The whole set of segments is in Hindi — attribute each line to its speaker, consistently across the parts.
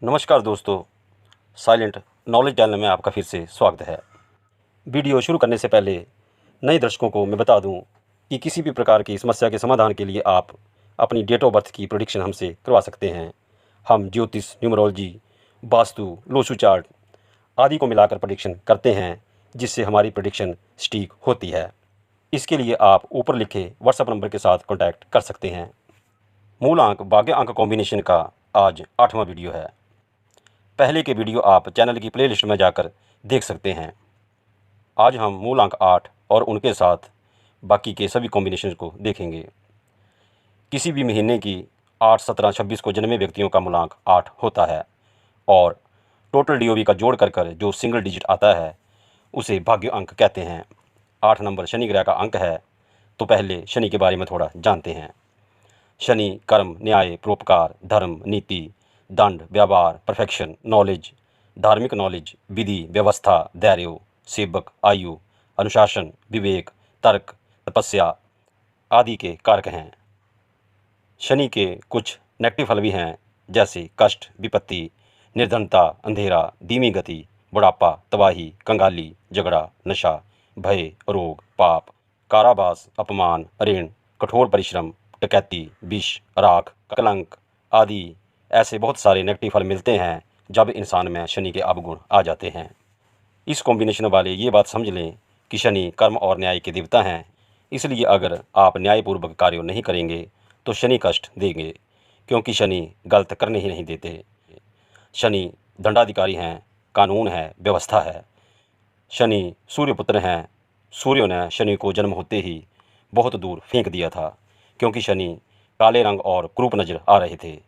Speaker 1: नमस्कार दोस्तों, साइलेंट नॉलेज चैनल में आपका फिर से स्वागत है। वीडियो शुरू करने से पहले नए दर्शकों को मैं बता दूं कि किसी भी प्रकार की समस्या के समाधान के लिए आप अपनी डेट ऑफ बर्थ की प्रेडिक्शन हमसे करवा सकते हैं। हम ज्योतिष, न्यूमरोलॉजी, वास्तु, लोसू चार्ट आदि को मिलाकर प्रेडिक्शन करते हैं, जिससे हमारी प्रेडिक्शन सटीक होती है। इसके लिए आप ऊपर लिखे व्हाट्सएप नंबर के साथ कॉन्टैक्ट कर सकते हैं। मूल अंक भाग्य अंक कॉम्बिनेशन का आज 8वां वीडियो है। पहले के वीडियो आप चैनल की प्लेलिस्ट में जाकर देख सकते हैं। आज हम मूल अंक 8 और उनके साथ बाकी के सभी कॉम्बिनेशन को देखेंगे। किसी भी महीने की 8, 17, 26 को जन्मे व्यक्तियों का मूलांक 8 होता है और टोटल डीओबी का जोड़ कर जो सिंगल डिजिट आता है उसे भाग्य अंक कहते हैं। 8 नंबर शनि ग्रह का अंक है। तो पहले शनि के बारे में थोड़ा जानते हैं। शनि कर्म, न्याय, परोपकार, धर्म, नीति, दंड, व्यवहार, परफेक्शन, नॉलेज, धार्मिक नॉलेज, विधि, व्यवस्था, धैर्य, सेवक, आयु, अनुशासन, विवेक, तर्क, तपस्या आदि के कारक हैं। शनि के कुछ नेगेटिव फल भी हैं, जैसे कष्ट, विपत्ति, निर्धनता, अंधेरा, धीमी गति, बुढ़ापा, तबाही, कंगाली, झगड़ा, नशा, भय, रोग, पाप, कारावास, अपमान, ऋण, कठोर परिश्रम, डकैती, विष, राख, कलंक आदि ऐसे बहुत सारे नेगेटिव फल मिलते हैं जब इंसान में शनि के अवगुण आ जाते हैं। इस कॉम्बिनेशन वाले ये बात समझ लें कि शनि कर्म और न्याय के देवता हैं, इसलिए अगर आप न्यायपूर्वक कार्य नहीं करेंगे तो शनि कष्ट देंगे, क्योंकि शनि गलत करने ही नहीं देते। शनि दंडाधिकारी हैं, कानून है, व्यवस्था है। शनि सूर्यपुत्र हैं। सूर्य ने शनि को जन्म होते ही बहुत दूर फेंक दिया था, क्योंकि शनि काले रंग और क्रूप नजर आ रहे थे।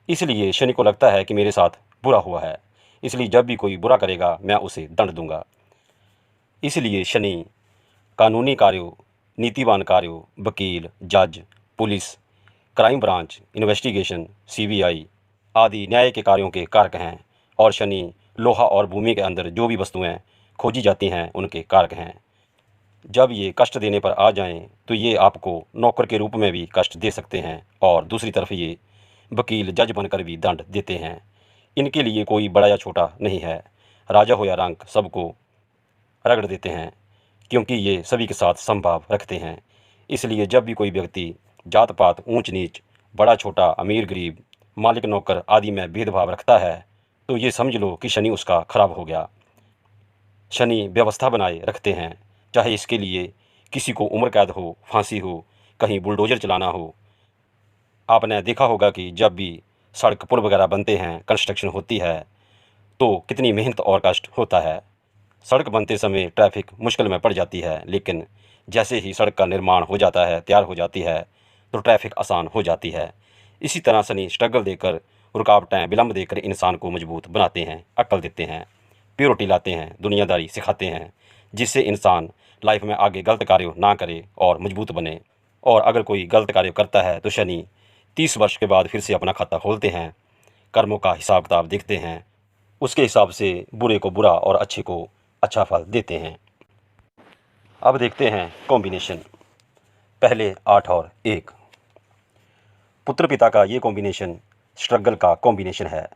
Speaker 1: इसलिए शनि को लगता है कि मेरे साथ बुरा हुआ है, इसलिए जब भी कोई बुरा करेगा मैं उसे दंड दूंगा। इसलिए शनि कानूनी कार्यों, नीतिवान कार्यों, वकील, जज, police, crime branch, investigation, CBI आदि न्याय के कार्यों के कारक हैं। और शनि लोहा और भूमि के अंदर जो भी वस्तुएं खोजी जाती हैं उनके कारक हैं। जब ये कष्ट देने पर आ जाएं तो ये आपको नौकर के रूप में भी कष्ट दे सकते हैं, और दूसरी तरफ ये वकील, जज बनकर भी दंड देते हैं। इनके लिए कोई बड़ा या छोटा नहीं है, राजा हो या रंक, सबको रगड़ देते हैं, क्योंकि ये सभी के साथ समभाव रखते हैं। इसलिए जब भी कोई व्यक्ति जात पात, ऊंच नीच, बड़ा छोटा, अमीर गरीब, मालिक नौकर आदि में भेदभाव रखता है तो ये समझ लो कि शनि उसका खराब हो गया। शनि व्यवस्था बनाए रखते हैं, चाहे इसके लिए किसी को उम्र कैद हो, फांसी हो, कहीं बुलडोजर चलाना हो। आपने देखा होगा कि जब भी सड़क, पुल वगैरह बनते हैं, कंस्ट्रक्शन होती है, तो कितनी मेहनत और कष्ट होता है। सड़क बनते समय ट्रैफिक मुश्किल में पड़ जाती है, लेकिन जैसे ही सड़क का निर्माण हो जाता है, तैयार हो जाती है, तो ट्रैफिक आसान हो जाती है। इसी तरह शनि स्ट्रगल देकर, रुकावटें, विलंब देकर इंसान को मजबूत बनाते हैं, अक्ल देते हैं, प्योरिटी लाते हैं, दुनियादारी सिखाते हैं, जिससे इंसान लाइफ में आगे गलत कार्य ना करे और मजबूत बने। और अगर कोई गलत कार्य करता है तो शनि 30 वर्ष के बाद फिर से अपना खाता खोलते हैं, कर्मों का हिसाब किताब देखते हैं, उसके हिसाब से बुरे को बुरा और अच्छे को अच्छा फल देते हैं। अब देखते हैं कॉम्बिनेशन। पहले 8 और 1। पुत्र पिता का ये कॉम्बिनेशन स्ट्रगल का कॉम्बिनेशन है।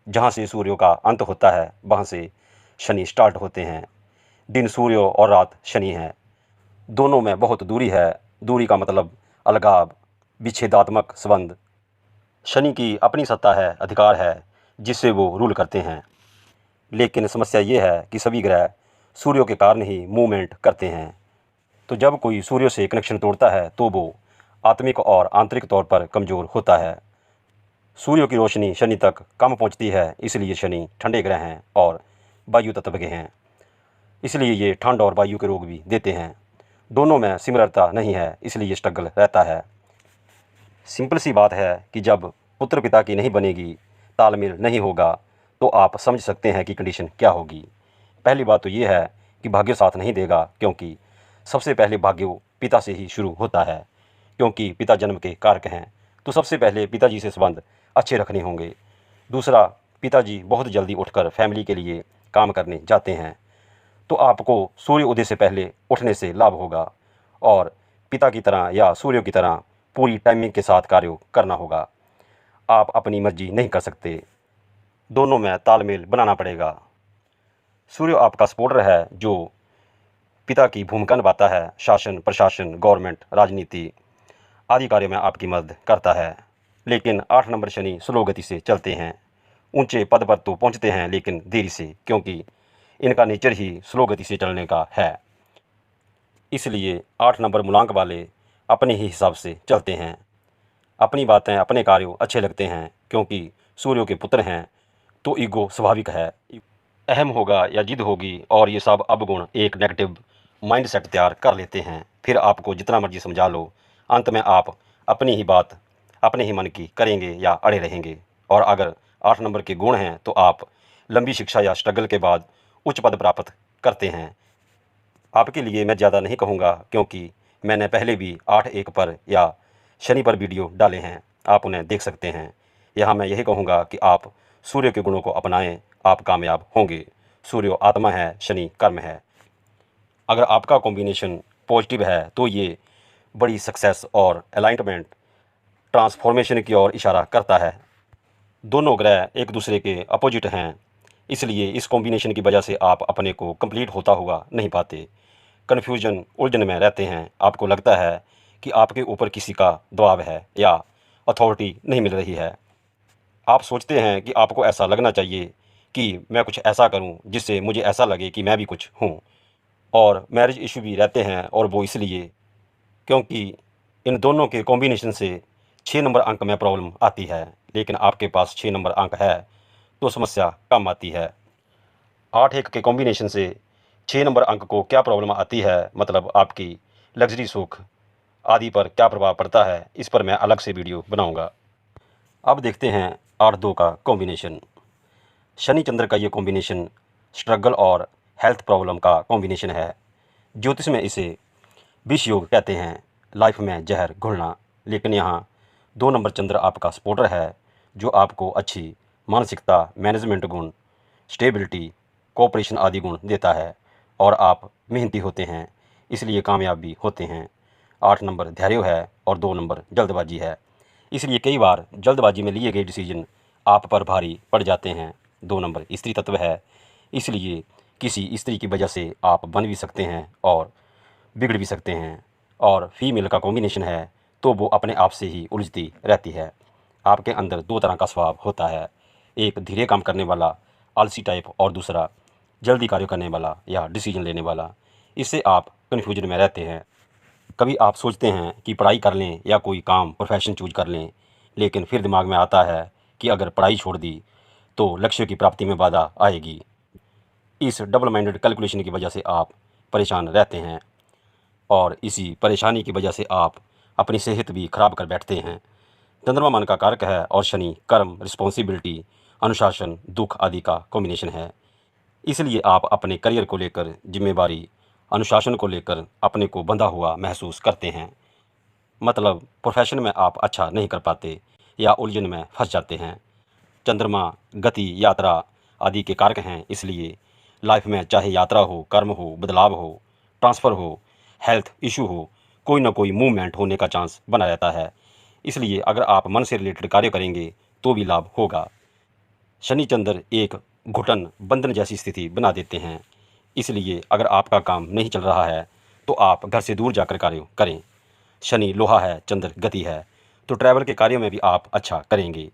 Speaker 1: जहाँ से सूर्य का अंत होता है वहाँ से शनि स्टार्ट होते हैं। दिन सूर्य और रात शनि है। दोनों में बहुत दूरी है। दूरी का मतलब अलगाव, विच्छेदात्मक संबंध। शनि की अपनी सत्ता है, अधिकार है, जिससे वो रूल करते हैं। लेकिन समस्या ये है कि सभी ग्रह सूर्य के कारण ही मूवमेंट करते हैं। तो जब कोई सूर्य से कनेक्शन तोड़ता है तो वो आत्मिक और आंतरिक तौर पर कमज़ोर होता है। सूर्य की रोशनी शनि तक कम पहुंचती है, इसलिए शनि ठंडे ग्रह हैं और वायु तत्व के हैं। इसलिए ये ठंड और वायु के रोग भी देते हैं। दोनों में सिमिलरता नहीं है, इसलिए स्ट्रगल रहता है। सिंपल सी बात है कि जब पुत्र पिता की नहीं बनेगी, तालमेल नहीं होगा, तो आप समझ सकते हैं कि कंडीशन क्या होगी। पहली बात तो ये है कि भाग्य साथ नहीं देगा, क्योंकि सबसे पहले भाग्य पिता से ही शुरू होता है, क्योंकि पिता जन्म के कारक हैं। तो सबसे पहले पिताजी से संबंध अच्छे रखने होंगे। दूसरा, पिताजी बहुत जल्दी उठकर फैमिली के लिए काम करने जाते हैं, तो आपको सूर्य उदय से पहले उठने से लाभ होगा और पिता की तरह या सूर्य की तरह पूरी टाइमिंग के साथ कार्य करना होगा। आप अपनी मर्जी नहीं कर सकते। दोनों में तालमेल बनाना पड़ेगा। सूर्य आपका सपोर्टर है जो पिता की भूमिका निभाता है। शासन, प्रशासन, गवर्नमेंट, राजनीति आदि कार्यों में आपकी मदद करता है। लेकिन 8 नंबर शनि स्लो गति से चलते हैं। ऊंचे पद पर तो पहुंचते हैं लेकिन देरी से, क्योंकि इनका नेचर ही स्लो गति से चलने का है। इसलिए 8 नंबर मूलांक वाले अपने ही हिसाब से चलते हैं। अपनी बातें, अपने कार्यों अच्छे लगते हैं, क्योंकि सूर्य के पुत्र हैं तो ईगो स्वाभाविक है। अहम होगा या जिद होगी और ये सब अवगुण एक नेगेटिव माइंडसेट तैयार कर लेते हैं। फिर आपको जितना मर्जी समझा लो, अंत में आप अपनी ही बात अपने ही मन की करेंगे या अड़े रहेंगे। और अगर 8 नंबर के गुण हैं तो आप लंबी शिक्षा या स्ट्रगल के बाद उच्च पद प्राप्त करते हैं। आपके लिए मैं ज़्यादा नहीं कहूँगा, क्योंकि मैंने पहले भी 8-1 पर या शनि पर वीडियो डाले हैं, आप उन्हें देख सकते हैं। यहाँ मैं यही कहूँगा कि आप सूर्य के गुणों को अपनाएं, आप कामयाब होंगे। सूर्य आत्मा है, शनि कर्म है। अगर आपका कॉम्बिनेशन पॉजिटिव है तो ये बड़ी सक्सेस और अलाइनमेंट, ट्रांसफॉर्मेशन की ओर इशारा करता है। दोनों ग्रह एक दूसरे के अपोजिट हैं, इसलिए इस कॉम्बिनेशन की वजह से आप अपने को कंप्लीट होता हुआ नहीं पाते। कन्फ्यूजन, उलझन में रहते हैं। आपको लगता है कि आपके ऊपर किसी का दबाव है या अथॉरिटी नहीं मिल रही है। आप सोचते हैं कि आपको ऐसा लगना चाहिए कि मैं कुछ ऐसा करूं जिससे मुझे ऐसा लगे कि मैं भी कुछ हूं। और मैरिज इशू भी रहते हैं, और वो इसलिए क्योंकि इन दोनों के कॉम्बिनेशन से 6 नंबर अंक में प्रॉब्लम आती है। लेकिन आपके पास 6 नंबर अंक है तो समस्या कम आती है। 8-1 के कॉम्बिनेशन से 6 नंबर अंक को क्या प्रॉब्लम आती है, मतलब आपकी लग्जरी सुख आदि पर क्या प्रभाव पड़ता है, इस पर मैं अलग से वीडियो बनाऊंगा। अब देखते हैं 8-2 का कॉम्बिनेशन। शनि चंद्र का ये कॉम्बिनेशन स्ट्रगल और हेल्थ प्रॉब्लम का कॉम्बिनेशन है। ज्योतिष में इसे विष योग कहते हैं, लाइफ में जहर घुलना। लेकिन यहाँ 2 नंबर चंद्र आपका सपोर्टर है जो आपको अच्छी मानसिकता, मैनेजमेंट गुण, स्टेबिलिटी, कोऑपरेशन आदि गुण देता है। और आप मेहनती होते हैं, इसलिए कामयाब भी होते हैं। 8 नंबर धैर्य है और 2 नंबर जल्दबाजी है, इसलिए कई बार जल्दबाजी में लिए गए डिसीजन आप पर भारी पड़ जाते हैं। 2 नंबर स्त्री तत्व है, इसलिए किसी स्त्री की वजह से आप बन भी सकते हैं और बिगड़ भी सकते हैं। और फीमेल का कॉम्बिनेशन है तो वो अपने आप से ही उलझती रहती है। आपके अंदर 2 तरह का स्वभाव होता है, एक धीरे काम करने वाला आलसी टाइप और दूसरा जल्दी कार्य करने वाला या डिसीजन लेने वाला। इससे आप कन्फ्यूजन में रहते हैं। कभी आप सोचते हैं कि पढ़ाई कर लें या कोई काम प्रोफेशन चूज कर लें, लेकिन फिर दिमाग में आता है कि अगर पढ़ाई छोड़ दी तो लक्ष्य की प्राप्ति में बाधा आएगी। इस डबल माइंडेड कैलकुलेशन की वजह से आप परेशान रहते हैं और इसी परेशानी की वजह से आप अपनी सेहत भी खराब कर बैठते हैं। चंद्रमा मन का कारक है और शनि कर्म, रिस्पॉन्सिबिलिटी, अनुशासन, दुख आदि का कॉम्बिनेशन है। इसलिए आप अपने करियर को लेकर जिम्मेवारी, अनुशासन को लेकर अपने को बंधा हुआ महसूस करते हैं। मतलब प्रोफेशन में आप अच्छा नहीं कर पाते या उलझन में फंस जाते हैं। चंद्रमा गति, यात्रा आदि के कारक हैं, इसलिए लाइफ में चाहे यात्रा हो, कर्म हो, बदलाव हो, ट्रांसफ़र हो, हेल्थ इशू हो, कोई ना कोई मूवमेंट होने का चांस बना रहता है। इसलिए अगर आप मन से रिलेटेड कार्य करेंगे तो भी लाभ होगा। शनि चंद्र एक घुटन, बंधन जैसी स्थिति बना देते हैं। इसलिए अगर आपका काम नहीं चल रहा है तो आप घर से दूर जाकर कार्य करें। शनि लोहा है, चंद्र गति है, तो ट्रैवल के कार्यों में भी आप अच्छा करेंगे।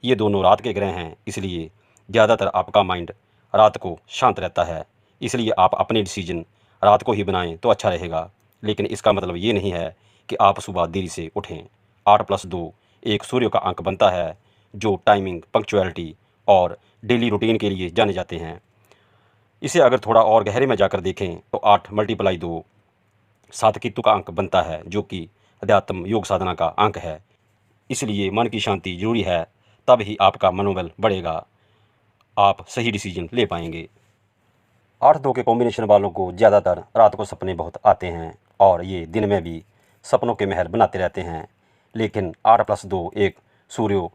Speaker 1: ये दोनों रात के ग्रह हैं, इसलिए ज़्यादातर आपका माइंड रात को शांत रहता है। इसलिए आप अपने डिसीजन रात को ही बनाएं तो अच्छा रहेगा। लेकिन इसका मतलब ये नहीं है कि आप सुबह देरी से उठें। 8+2 एक सूर्य का अंक बनता है जो टाइमिंग, पंक्चुअलिटी और डेली रूटीन के लिए जाने जाते हैं। इसे अगर थोड़ा और गहरे में जाकर देखें तो 8 × 2 7 केतु का अंक बनता है, जो कि अध्यात्म योग साधना का अंक है। इसलिए मन की शांति जरूरी है, तब ही आपका मनोबल बढ़ेगा, आप सही डिसीजन ले पाएंगे। 8-2 के कॉम्बिनेशन वालों को ज़्यादातर रात को सपने बहुत आते हैं और ये दिन में भी सपनों के महल बनाते रहते हैं। लेकिन 8+2 एक सूर्य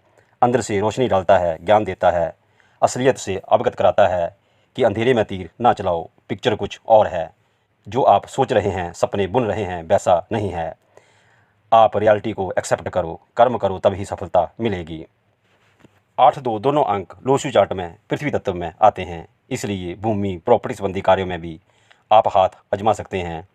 Speaker 1: अंदर से रोशनी डालता है, ज्ञान देता है, असलियत से अवगत कराता है कि अंधेरे में तीर ना चलाओ, पिक्चर कुछ और है। जो आप सोच रहे हैं, सपने बुन रहे हैं, वैसा नहीं है। आप रियलिटी को एक्सेप्ट करो, कर्म करो, तभी सफलता मिलेगी। 8-2 दोनों अंक लोशु चार्ट में पृथ्वी तत्व में आते हैं, इसलिए भूमि प्रॉपर्टी संबंधी कार्यों में भी आप हाथ आजमा सकते हैं।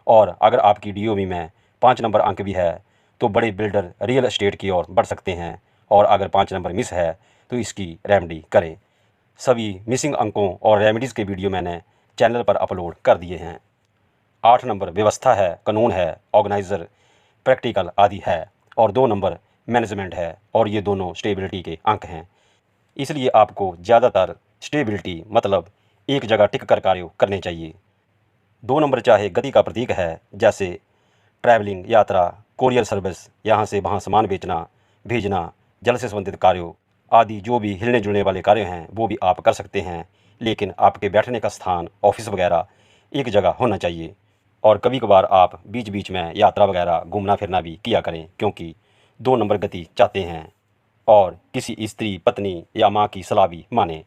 Speaker 1: और अगर आपकी डीओबी में 5 नंबर अंक भी है तो बड़े बिल्डर रियल एस्टेट की ओर बढ़ सकते हैं। और अगर 5 नंबर मिस है तो इसकी रेमेडी करें। सभी मिसिंग अंकों और रेमेडीज़ के वीडियो मैंने चैनल पर अपलोड कर दिए हैं। 8 नंबर व्यवस्था है, कानून है, ऑर्गेनाइज़र, प्रैक्टिकल आदि है। और 2 नंबर मैनेजमेंट है, और ये दोनों स्टेबिलिटी के अंक हैं। इसलिए आपको ज़्यादातर स्टेबिलिटी मतलब एक जगह टिक कर कार्य करने चाहिए। 2 नंबर चाहे गति का प्रतीक है, जैसे ट्रैवलिंग, यात्रा, कोरियर सर्विस, यहाँ से वहाँ सामान बेचना, भेजना, जल से संबंधित कार्यों आदि जो भी हिलने जुलने वाले कार्य हैं वो भी आप कर सकते हैं। लेकिन आपके बैठने का स्थान, ऑफिस वगैरह एक जगह होना चाहिए। और कभी कभार आप बीच बीच में यात्रा वगैरह घूमना फिरना भी किया करें, क्योंकि 2 नंबर गति चाहते हैं। और किसी स्त्री, पत्नी या माँ की सलाह भी मानें,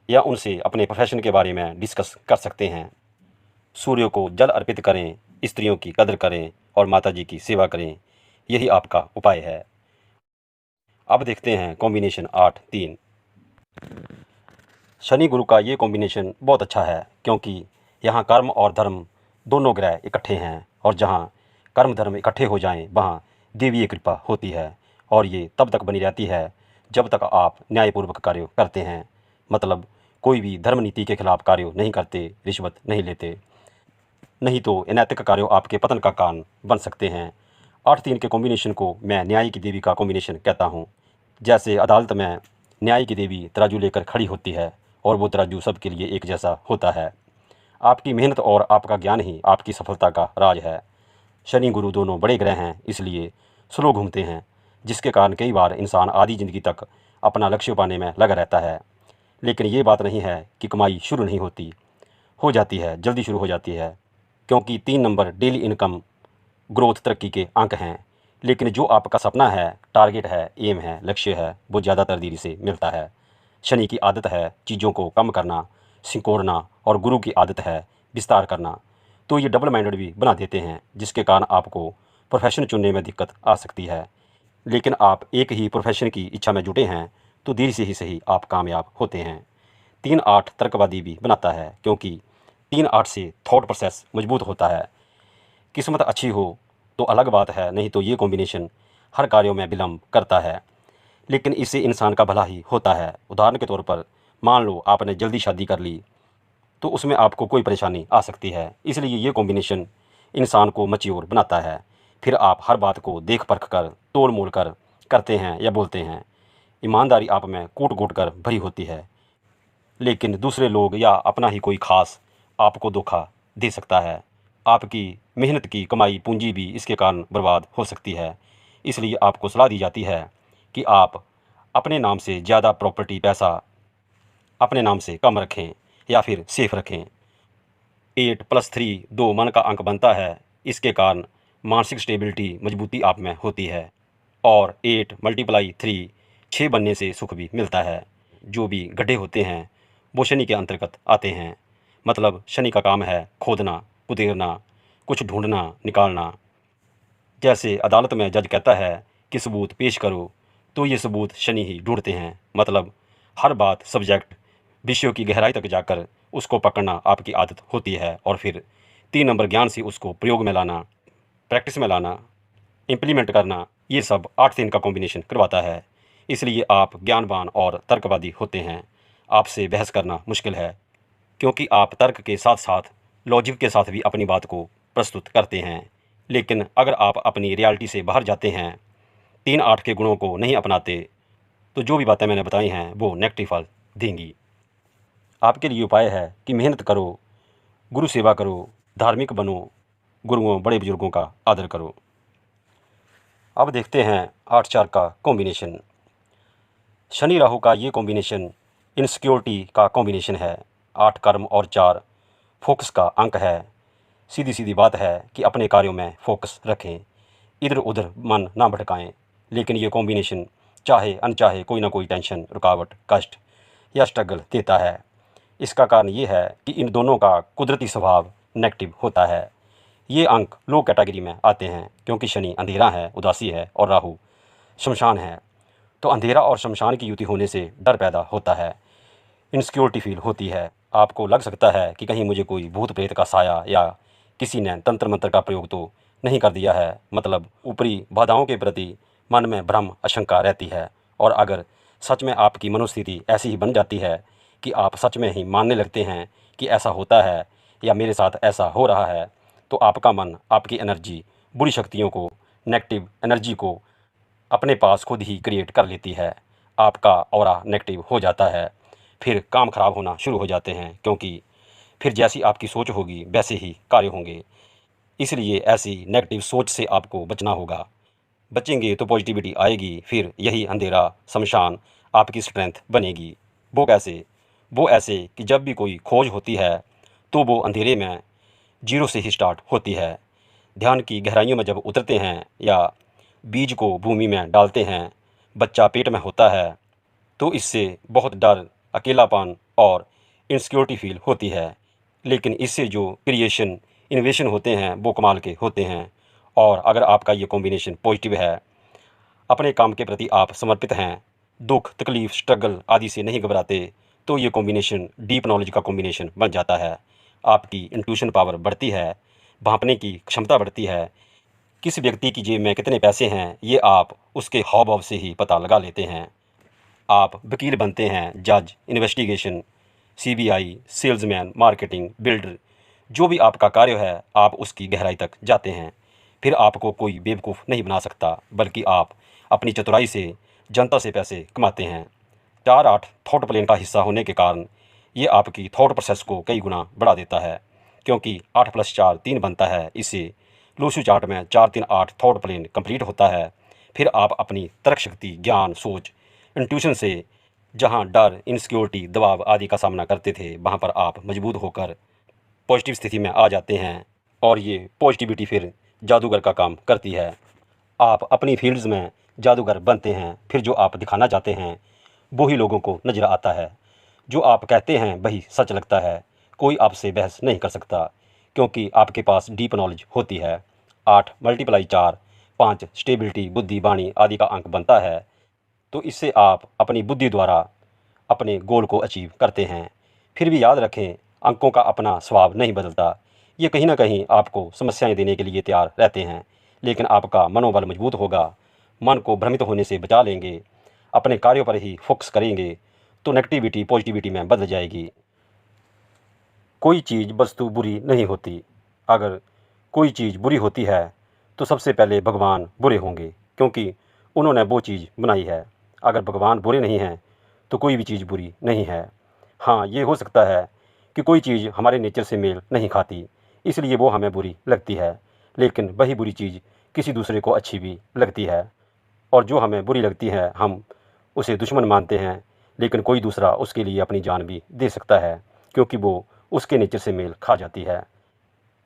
Speaker 1: या उनसे अपने प्रोफेशन के बारे में डिस्कस कर सकते हैं। सूर्य को जल अर्पित करें, स्त्रियों की कदर करें और माता जी की सेवा करें, यही आपका उपाय है। अब देखते हैं कॉम्बिनेशन 8-3। शनि गुरु का ये कॉम्बिनेशन बहुत अच्छा है, क्योंकि यहाँ कर्म और धर्म दोनों ग्रह इकट्ठे हैं। और जहाँ कर्म धर्म इकट्ठे हो जाएं वहाँ देवीय कृपा होती है। और ये तब तक बनी रहती है जब तक आप न्यायपूर्वक कार्य करते हैं, मतलब कोई भी धर्म नीति के खिलाफ कार्य नहीं करते, रिश्वत नहीं लेते। नहीं तो अनैतिक कार्यों आपके पतन का कारण बन सकते हैं। 8-3 के कॉम्बिनेशन को मैं न्याय की देवी का कॉम्बिनेशन कहता हूँ। जैसे अदालत में न्याय की देवी तराजू लेकर खड़ी होती है, और वो तराजू सबके लिए एक जैसा होता है। आपकी मेहनत और आपका ज्ञान ही आपकी सफलता का राज है। शनि गुरु दोनों बड़े ग्रह हैं, इसलिए स्लो घूमते हैं, जिसके कारण कई बार इंसान आधी ज़िंदगी तक अपना लक्ष्य पाने में लगा रहता है। लेकिन ये बात नहीं है कि कमाई शुरू नहीं होती, हो जाती है, जल्दी शुरू हो जाती है। क्योंकि 3 नंबर डेली इनकम, ग्रोथ, तरक्की के अंक हैं। लेकिन जो आपका सपना है, टारगेट है, एम है, लक्ष्य है, वो ज़्यादातर देरी से मिलता है। शनि की आदत है चीज़ों को कम करना, सिकोड़ना, और गुरु की आदत है विस्तार करना। तो ये डबल माइंडेड भी बना देते हैं, जिसके कारण आपको प्रोफेशन चुनने में दिक्कत आ सकती है। लेकिन आप एक ही प्रोफेशन की इच्छा में जुटे हैं तो देरी से ही सही आप कामयाब होते हैं। 3-8 तर्कवादी भी बनाता है, क्योंकि 3-8 से थॉट प्रोसेस मजबूत होता है। किस्मत अच्छी हो तो अलग बात है, नहीं तो ये कॉम्बिनेशन हर कार्यों में विलम्ब करता है। लेकिन इससे इंसान का भला ही होता है। उदाहरण के तौर पर मान लो आपने जल्दी शादी कर ली तो उसमें आपको कोई परेशानी आ सकती है। इसलिए ये कॉम्बिनेशन इंसान को मैच्योर बनाता है। फिर आप हर बात को देख परख कर, तोल मोल कर करते हैं या बोलते हैं। ईमानदारी आप में कूट कूट कर भरी होती है। लेकिन दूसरे लोग या अपना ही कोई खास आपको धोखा दे सकता है। आपकी मेहनत की कमाई पूंजी भी इसके कारण बर्बाद हो सकती है। इसलिए आपको सलाह दी जाती है कि आप अपने नाम से ज़्यादा प्रॉपर्टी, पैसा अपने नाम से कम रखें या फिर सेफ रखें। 8+3 2 मन का अंक बनता है। इसके कारण मानसिक स्टेबिलिटी, मजबूती आप में होती है। और 8 × 3 6 बनने से सुख भी मिलता है। जो भी गड्ढे होते हैं वो शनि के अंतर्गत आते हैं। मतलब शनि का काम है खोदना, कुदेरना, कुछ ढूंढना, निकालना। जैसे अदालत में जज कहता है कि सबूत पेश करो, तो ये सबूत शनि ही ढूंढते हैं। मतलब हर बात, सब्जेक्ट, विषयों की गहराई तक जाकर उसको पकड़ना आपकी आदत होती है। और फिर 3 नंबर ज्ञान से उसको प्रयोग में लाना, प्रैक्टिस में लाना, इम्प्लीमेंट करना, ये सब 8-3 का कॉम्बिनेशन करवाता है। इसलिए आप ज्ञानवान और तर्कवादी होते हैं। आपसे बहस करना मुश्किल है, क्योंकि आप तर्क के साथ साथ लॉजिक के साथ भी अपनी बात को प्रस्तुत करते हैं। लेकिन अगर आप अपनी रियलिटी से बाहर जाते हैं, 3-8 के गुणों को नहीं अपनाते, तो जो भी बातें मैंने बताई हैं वो नेगेटिव फल देंगी। आपके लिए उपाय है कि मेहनत करो, गुरु सेवा करो, धार्मिक बनो, गुरुओं, बड़े बुजुर्गों का आदर करो। अब देखते हैं 8-4 का कॉम्बिनेशन। शनि राहु का ये कॉम्बिनेशन इनसिक्योरिटी का कॉम्बिनेशन है। 8 कर्म और 4 फोकस का अंक है। सीधी सीधी बात है कि अपने कार्यों में फोकस रखें, इधर उधर मन ना भटकाएं। लेकिन ये कॉम्बिनेशन चाहे अनचाहे कोई ना कोई टेंशन, रुकावट, कष्ट या स्ट्रगल देता है। इसका कारण ये है कि इन दोनों का कुदरती स्वभाव नेगेटिव होता है। ये अंक लो कैटेगरी में आते हैं, क्योंकि शनि अंधेरा है, उदासी है, और राहु शमशान है। तो अंधेरा और शमशान की युति होने से डर पैदा होता है, इनसिक्योरिटी फील होती है। आपको लग सकता है कि कहीं मुझे कोई भूत प्रेत का साया या किसी ने तंत्र मंत्र का प्रयोग तो नहीं कर दिया है। मतलब ऊपरी बाधाओं के प्रति मन में भ्रम आशंका रहती है। और अगर सच में आपकी मनोस्थिति ऐसी ही बन जाती है कि आप सच में ही मानने लगते हैं कि ऐसा होता है या मेरे साथ ऐसा हो रहा है, तो आपका मन आपकी एनर्जी, बुरी शक्तियों को, नेगेटिव एनर्जी को अपने पास खुद ही क्रिएट कर लेती है। आपका ऑरा नेगेटिव हो जाता है। फिर काम खराब होना शुरू हो जाते हैं, क्योंकि फिर जैसी आपकी सोच होगी वैसे ही कार्य होंगे। इसलिए ऐसी नेगेटिव सोच से आपको बचना होगा। बचेंगे तो पॉजिटिविटी आएगी। फिर यही अंधेरा शमशान आपकी स्ट्रेंथ बनेगी। वो कैसे? वो ऐसे कि जब भी कोई खोज होती है तो वो अंधेरे में जीरो से ही स्टार्ट होती है। ध्यान की गहराइयों में जब उतरते हैं या बीज को भूमि में डालते हैं, बच्चा पेट में होता है, तो इससे बहुत डर, अकेलापन और इनसिक्योरिटी फील होती है। लेकिन इससे जो क्रिएशन, इनोवेशन होते हैं वो कमाल के होते हैं। और अगर आपका ये कॉम्बिनेशन पॉजिटिव है, अपने काम के प्रति आप समर्पित हैं, दुख, तकलीफ, स्ट्रगल आदि से नहीं घबराते, तो ये कॉम्बिनेशन डीप नॉलेज का कॉम्बिनेशन बन जाता है। आपकी इंट्यूशन पावर बढ़ती है, भांपने की क्षमता बढ़ती है। किस व्यक्ति की जेब में कितने पैसे हैं ये आप उसके हाव भाव से ही पता लगा लेते हैं। आप वकील बनते हैं, जज, investigation, CBI, salesman, marketing, builder, जो भी आपका कार्य है आप उसकी गहराई तक जाते हैं। फिर आपको कोई बेवकूफ़ नहीं बना सकता, बल्कि आप अपनी चतुराई से जनता से पैसे कमाते हैं। 4-8 थॉट प्लेन का हिस्सा होने के कारण ये आपकी थॉट प्रोसेस को कई गुना बढ़ा देता है, क्योंकि 8 + 4 3 बनता है। इससे लोशू चार्ट में 4-3-8 थॉट प्लेन कंप्लीट होता है। फिर आप अपनी तर्क शक्ति, ज्ञान, सोच, इंट्यूशन से जहां डर, इनसिक्योरिटी, दबाव आदि का सामना करते थे, वहां पर आप मजबूत होकर पॉजिटिव स्थिति में आ जाते हैं। और ये पॉजिटिविटी फिर जादूगर का काम करती है। आप अपनी फील्ड्स में जादूगर बनते हैं। फिर जो आप दिखाना चाहते हैं वो ही लोगों को नज़र आता है। जो आप कहते हैं वही सच लगता है। कोई आपसे बहस नहीं कर सकता, क्योंकि आपके पास डीप नॉलेज होती है। 8 × 4 5 स्टेबिलिटी, बुद्धि, वाणी आदि का अंक बनता है। तो इससे आप अपनी बुद्धि द्वारा अपने गोल को अचीव करते हैं। फिर भी याद रखें, अंकों का अपना स्वभाव नहीं बदलता। ये कहीं ना कहीं आपको समस्याएं देने के लिए तैयार रहते हैं, लेकिन आपका मनोबल मजबूत होगा। मन को भ्रमित होने से बचा लेंगे, अपने कार्यों पर ही फोकस करेंगे, तो नेगेटिविटी पॉजिटिविटी में बदल जाएगी। कोई चीज़, वस्तु बुरी नहीं होती। अगर कोई चीज़ बुरी होती है तो सबसे पहले भगवान बुरे होंगे, क्योंकि उन्होंने वो चीज़ बनाई है। अगर भगवान बुरे नहीं हैं तो कोई भी चीज़ बुरी नहीं है। हाँ, ये हो सकता है कि कोई चीज़ हमारे नेचर से मेल नहीं खाती, इसलिए वो हमें बुरी लगती है। लेकिन वही बुरी चीज़ किसी दूसरे को अच्छी भी लगती है। और जो हमें बुरी लगती है हम उसे दुश्मन मानते हैं, लेकिन कोई दूसरा उसके लिए अपनी जान भी दे सकता है, क्योंकि वो उसके नेचर से मेल खा जाती है।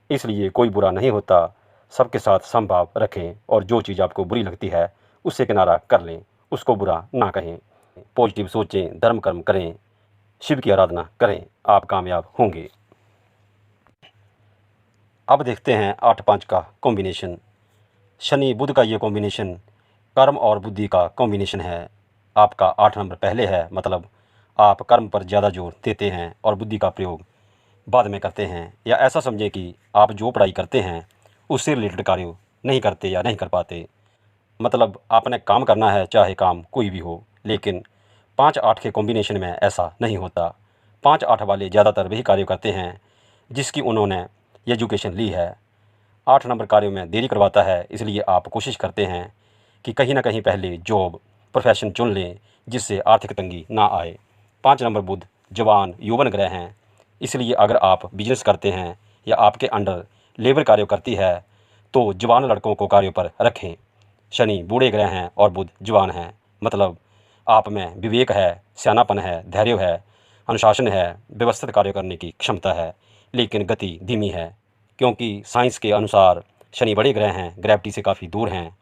Speaker 1: इसलिए कोई बुरा नहीं होता। सबके साथ समभाव रखें और जो चीज़ आपको बुरी लगती है उससे किनारा कर लें, उसको बुरा ना कहें। पॉजिटिव सोचें, धर्म कर्म करें, शिव की आराधना करें, आप कामयाब होंगे। अब देखते हैं 8-5 का कॉम्बिनेशन। शनि बुध का ये कॉम्बिनेशन कर्म और बुद्धि का कॉम्बिनेशन है। आपका 8 नंबर पहले है, मतलब आप कर्म पर ज़्यादा जोर देते हैं और बुद्धि का प्रयोग बाद में करते हैं। या ऐसा समझें कि आप जो पढ़ाई करते हैं उससे रिलेटेड कार्य नहीं करते या नहीं कर पाते। मतलब आपने काम करना है, चाहे काम कोई भी हो, लेकिन 5-8 के कॉम्बिनेशन में ऐसा नहीं होता। 5-8 वाले ज़्यादातर वही कार्य करते हैं जिसकी उन्होंने एजुकेशन ली है। 8 नंबर कार्यों में देरी करवाता है, इसलिए आप कोशिश करते हैं कि कहीं ना कहीं पहले जॉब, प्रोफेशन चुन लें जिससे आर्थिक तंगी ना आए। 5 नंबर बुध जवान, यौवन ग्रह हैं, इसलिए अगर आप बिजनेस करते हैं या आपके अंडर लेबर कार्य करती है तो जवान लड़कों को कार्यों पर रखें। शनि बूढ़े ग्रह हैं और बुध जवान हैं, मतलब आप में विवेक है, सियानापन है, धैर्य है, अनुशासन है, व्यवस्थित कार्य करने की क्षमता है, लेकिन गति धीमी है, क्योंकि साइंस के अनुसार शनि बड़े ग्रह हैं, ग्रेविटी से काफ़ी दूर हैं।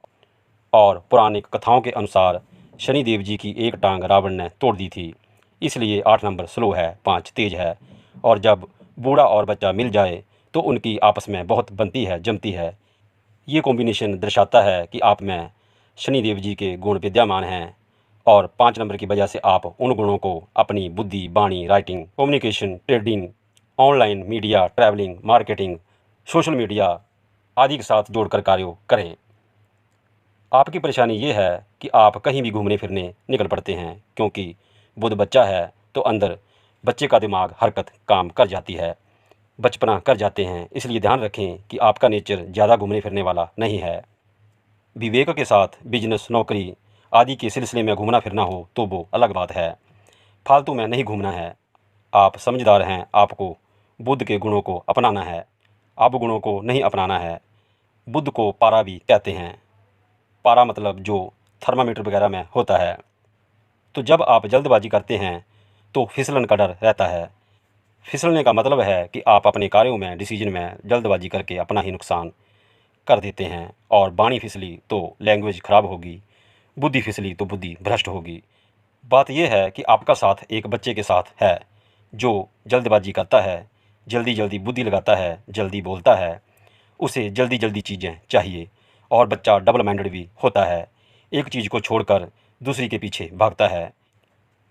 Speaker 1: और पौराणिक कथाओं के अनुसार शनि देव जी की एक टांग रावण ने तोड़ दी थी, इसलिए 8 नंबर स्लो है, 5 तेज है। और जब बूढ़ा और बच्चा मिल जाए तो उनकी आपस में बहुत बनती है, जमती है। ये कॉम्बिनेशन दर्शाता है कि आप में शनि देव जी के गुण विद्यमान हैं और 5 नंबर की वजह से आप उन गुणों को अपनी बुद्धि, वाणी, writing, communication, trading, online media, travelling, marketing, social media आदि के साथ जोड़कर कार्य करें। आपकी परेशानी ये है कि आप कहीं भी घूमने फिरने निकल पड़ते हैं, क्योंकि बुध बच्चा है तो अंदर बच्चे का दिमाग हरकत काम कर जाती है, बचपना कर जाते हैं। इसलिए ध्यान रखें कि आपका नेचर ज़्यादा घूमने फिरने वाला नहीं है। विवेक के साथ बिजनेस, नौकरी आदि के सिलसिले में घूमना फिरना हो तो वो अलग बात है। फालतू में नहीं घूमना है। आप समझदार हैं, आपको बुध के गुणों को अपनाना है। अब गुणों को नहीं अपनाना है। बुध को पारा भी कहते हैं। पारा मतलब जो थर्मामीटर वगैरह में होता है। तो जब आप जल्दबाजी करते हैं तो फिसलन का डर रहता है। फिसलने का मतलब है कि आप अपने कार्यों में, डिसीजन में जल्दबाजी करके अपना ही नुकसान कर देते हैं। और वाणी फिसली तो लैंग्वेज खराब होगी, बुद्धि फिसली तो बुद्धि भ्रष्ट होगी। बात यह है कि आपका साथ एक बच्चे के साथ है जो जल्दबाजी करता है, जल्दी जल्दी बुद्धि लगाता है, जल्दी बोलता है, उसे जल्दी जल्दी चीज़ें चाहिए। और बच्चा डबल माइंडेड भी होता है, एक चीज़ को छोड़कर दूसरी के पीछे भागता है।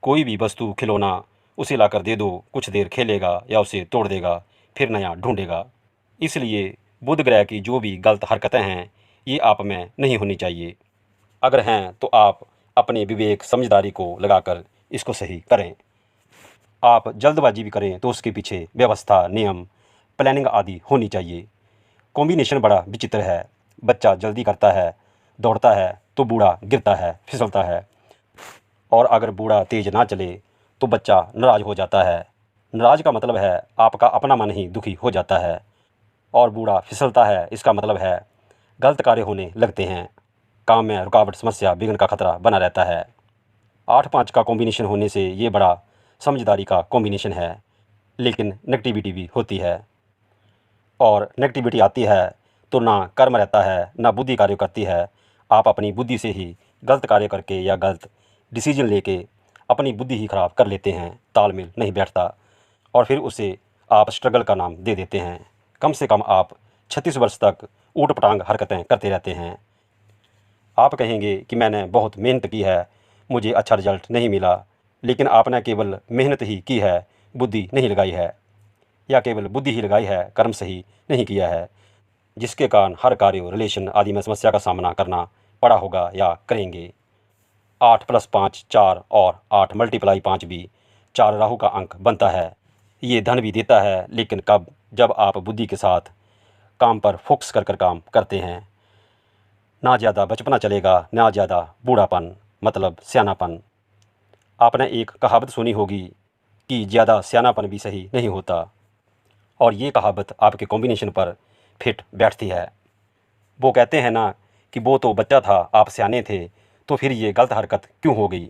Speaker 1: कोई भी वस्तु, खिलौना उसे लाकर दे दो, कुछ देर खेलेगा या उसे तोड़ देगा, फिर नया ढूंढेगा। इसलिए बुध ग्रह की जो भी गलत हरकतें हैं ये आप में नहीं होनी चाहिए। अगर हैं तो आप अपने विवेक, समझदारी को लगाकर इसको सही करें। आप जल्दबाजी भी करें तो उसके पीछे व्यवस्था, नियम, प्लानिंग आदि होनी चाहिए। कॉम्बिनेशन बड़ा विचित्र है। बच्चा जल्दी करता है, दौड़ता है तो बूढ़ा गिरता है, फिसलता है। और अगर बूढ़ा तेज ना चले तो बच्चा नाराज हो जाता है। नाराज का मतलब है आपका अपना मन ही दुखी हो जाता है। और बूढ़ा फिसलता है, इसका मतलब है गलत कार्य होने लगते हैं। काम में रुकावट, समस्या, विघ्न का खतरा बना रहता है। 8-5 का कॉम्बिनेशन होने से ये बड़ा समझदारी का कॉम्बिनेशन है, लेकिन नेगेटिविटी भी होती है। और नेगेटिविटी आती है तो ना कर्म रहता है, ना बुद्धि कार्य करती है। आप अपनी बुद्धि से ही गलत कार्य करके या गलत डिसीजन लेके अपनी बुद्धि ही खराब कर लेते हैं। तालमेल नहीं बैठता और फिर उसे आप स्ट्रगल का नाम दे देते हैं। कम से कम आप 36 वर्ष तक ऊट पटांग हरकतें करते रहते हैं। आप कहेंगे कि मैंने बहुत मेहनत की है, मुझे अच्छा रिजल्ट नहीं मिला, लेकिन आपने केवल मेहनत ही की है, बुद्धि नहीं लगाई है। या केवल बुद्धि ही लगाई है, कर्म सही नहीं किया है, जिसके कारण हर कार्य, रिलेशन आदि में समस्या का सामना करना पड़ा होगा या करेंगे। 8+5 4 और 8 × 5 भी 4 राहु का अंक बनता है। ये धन भी देता है, लेकिन कब? जब आप बुद्धि के साथ काम पर फोकस कर काम करते हैं। ना ज़्यादा बचपना चलेगा, ना ज़्यादा बूढ़ापन, मतलब सियानापन। आपने एक कहावत सुनी होगी कि ज़्यादा सियानापन भी सही नहीं होता। और ये कहावत आपके कॉम्बिनेशन पर फिट बैठती है। वो कहते हैं ना कि वो तो बच्चा था, आप सियाने थे, तो फिर ये गलत हरकत क्यों हो गई।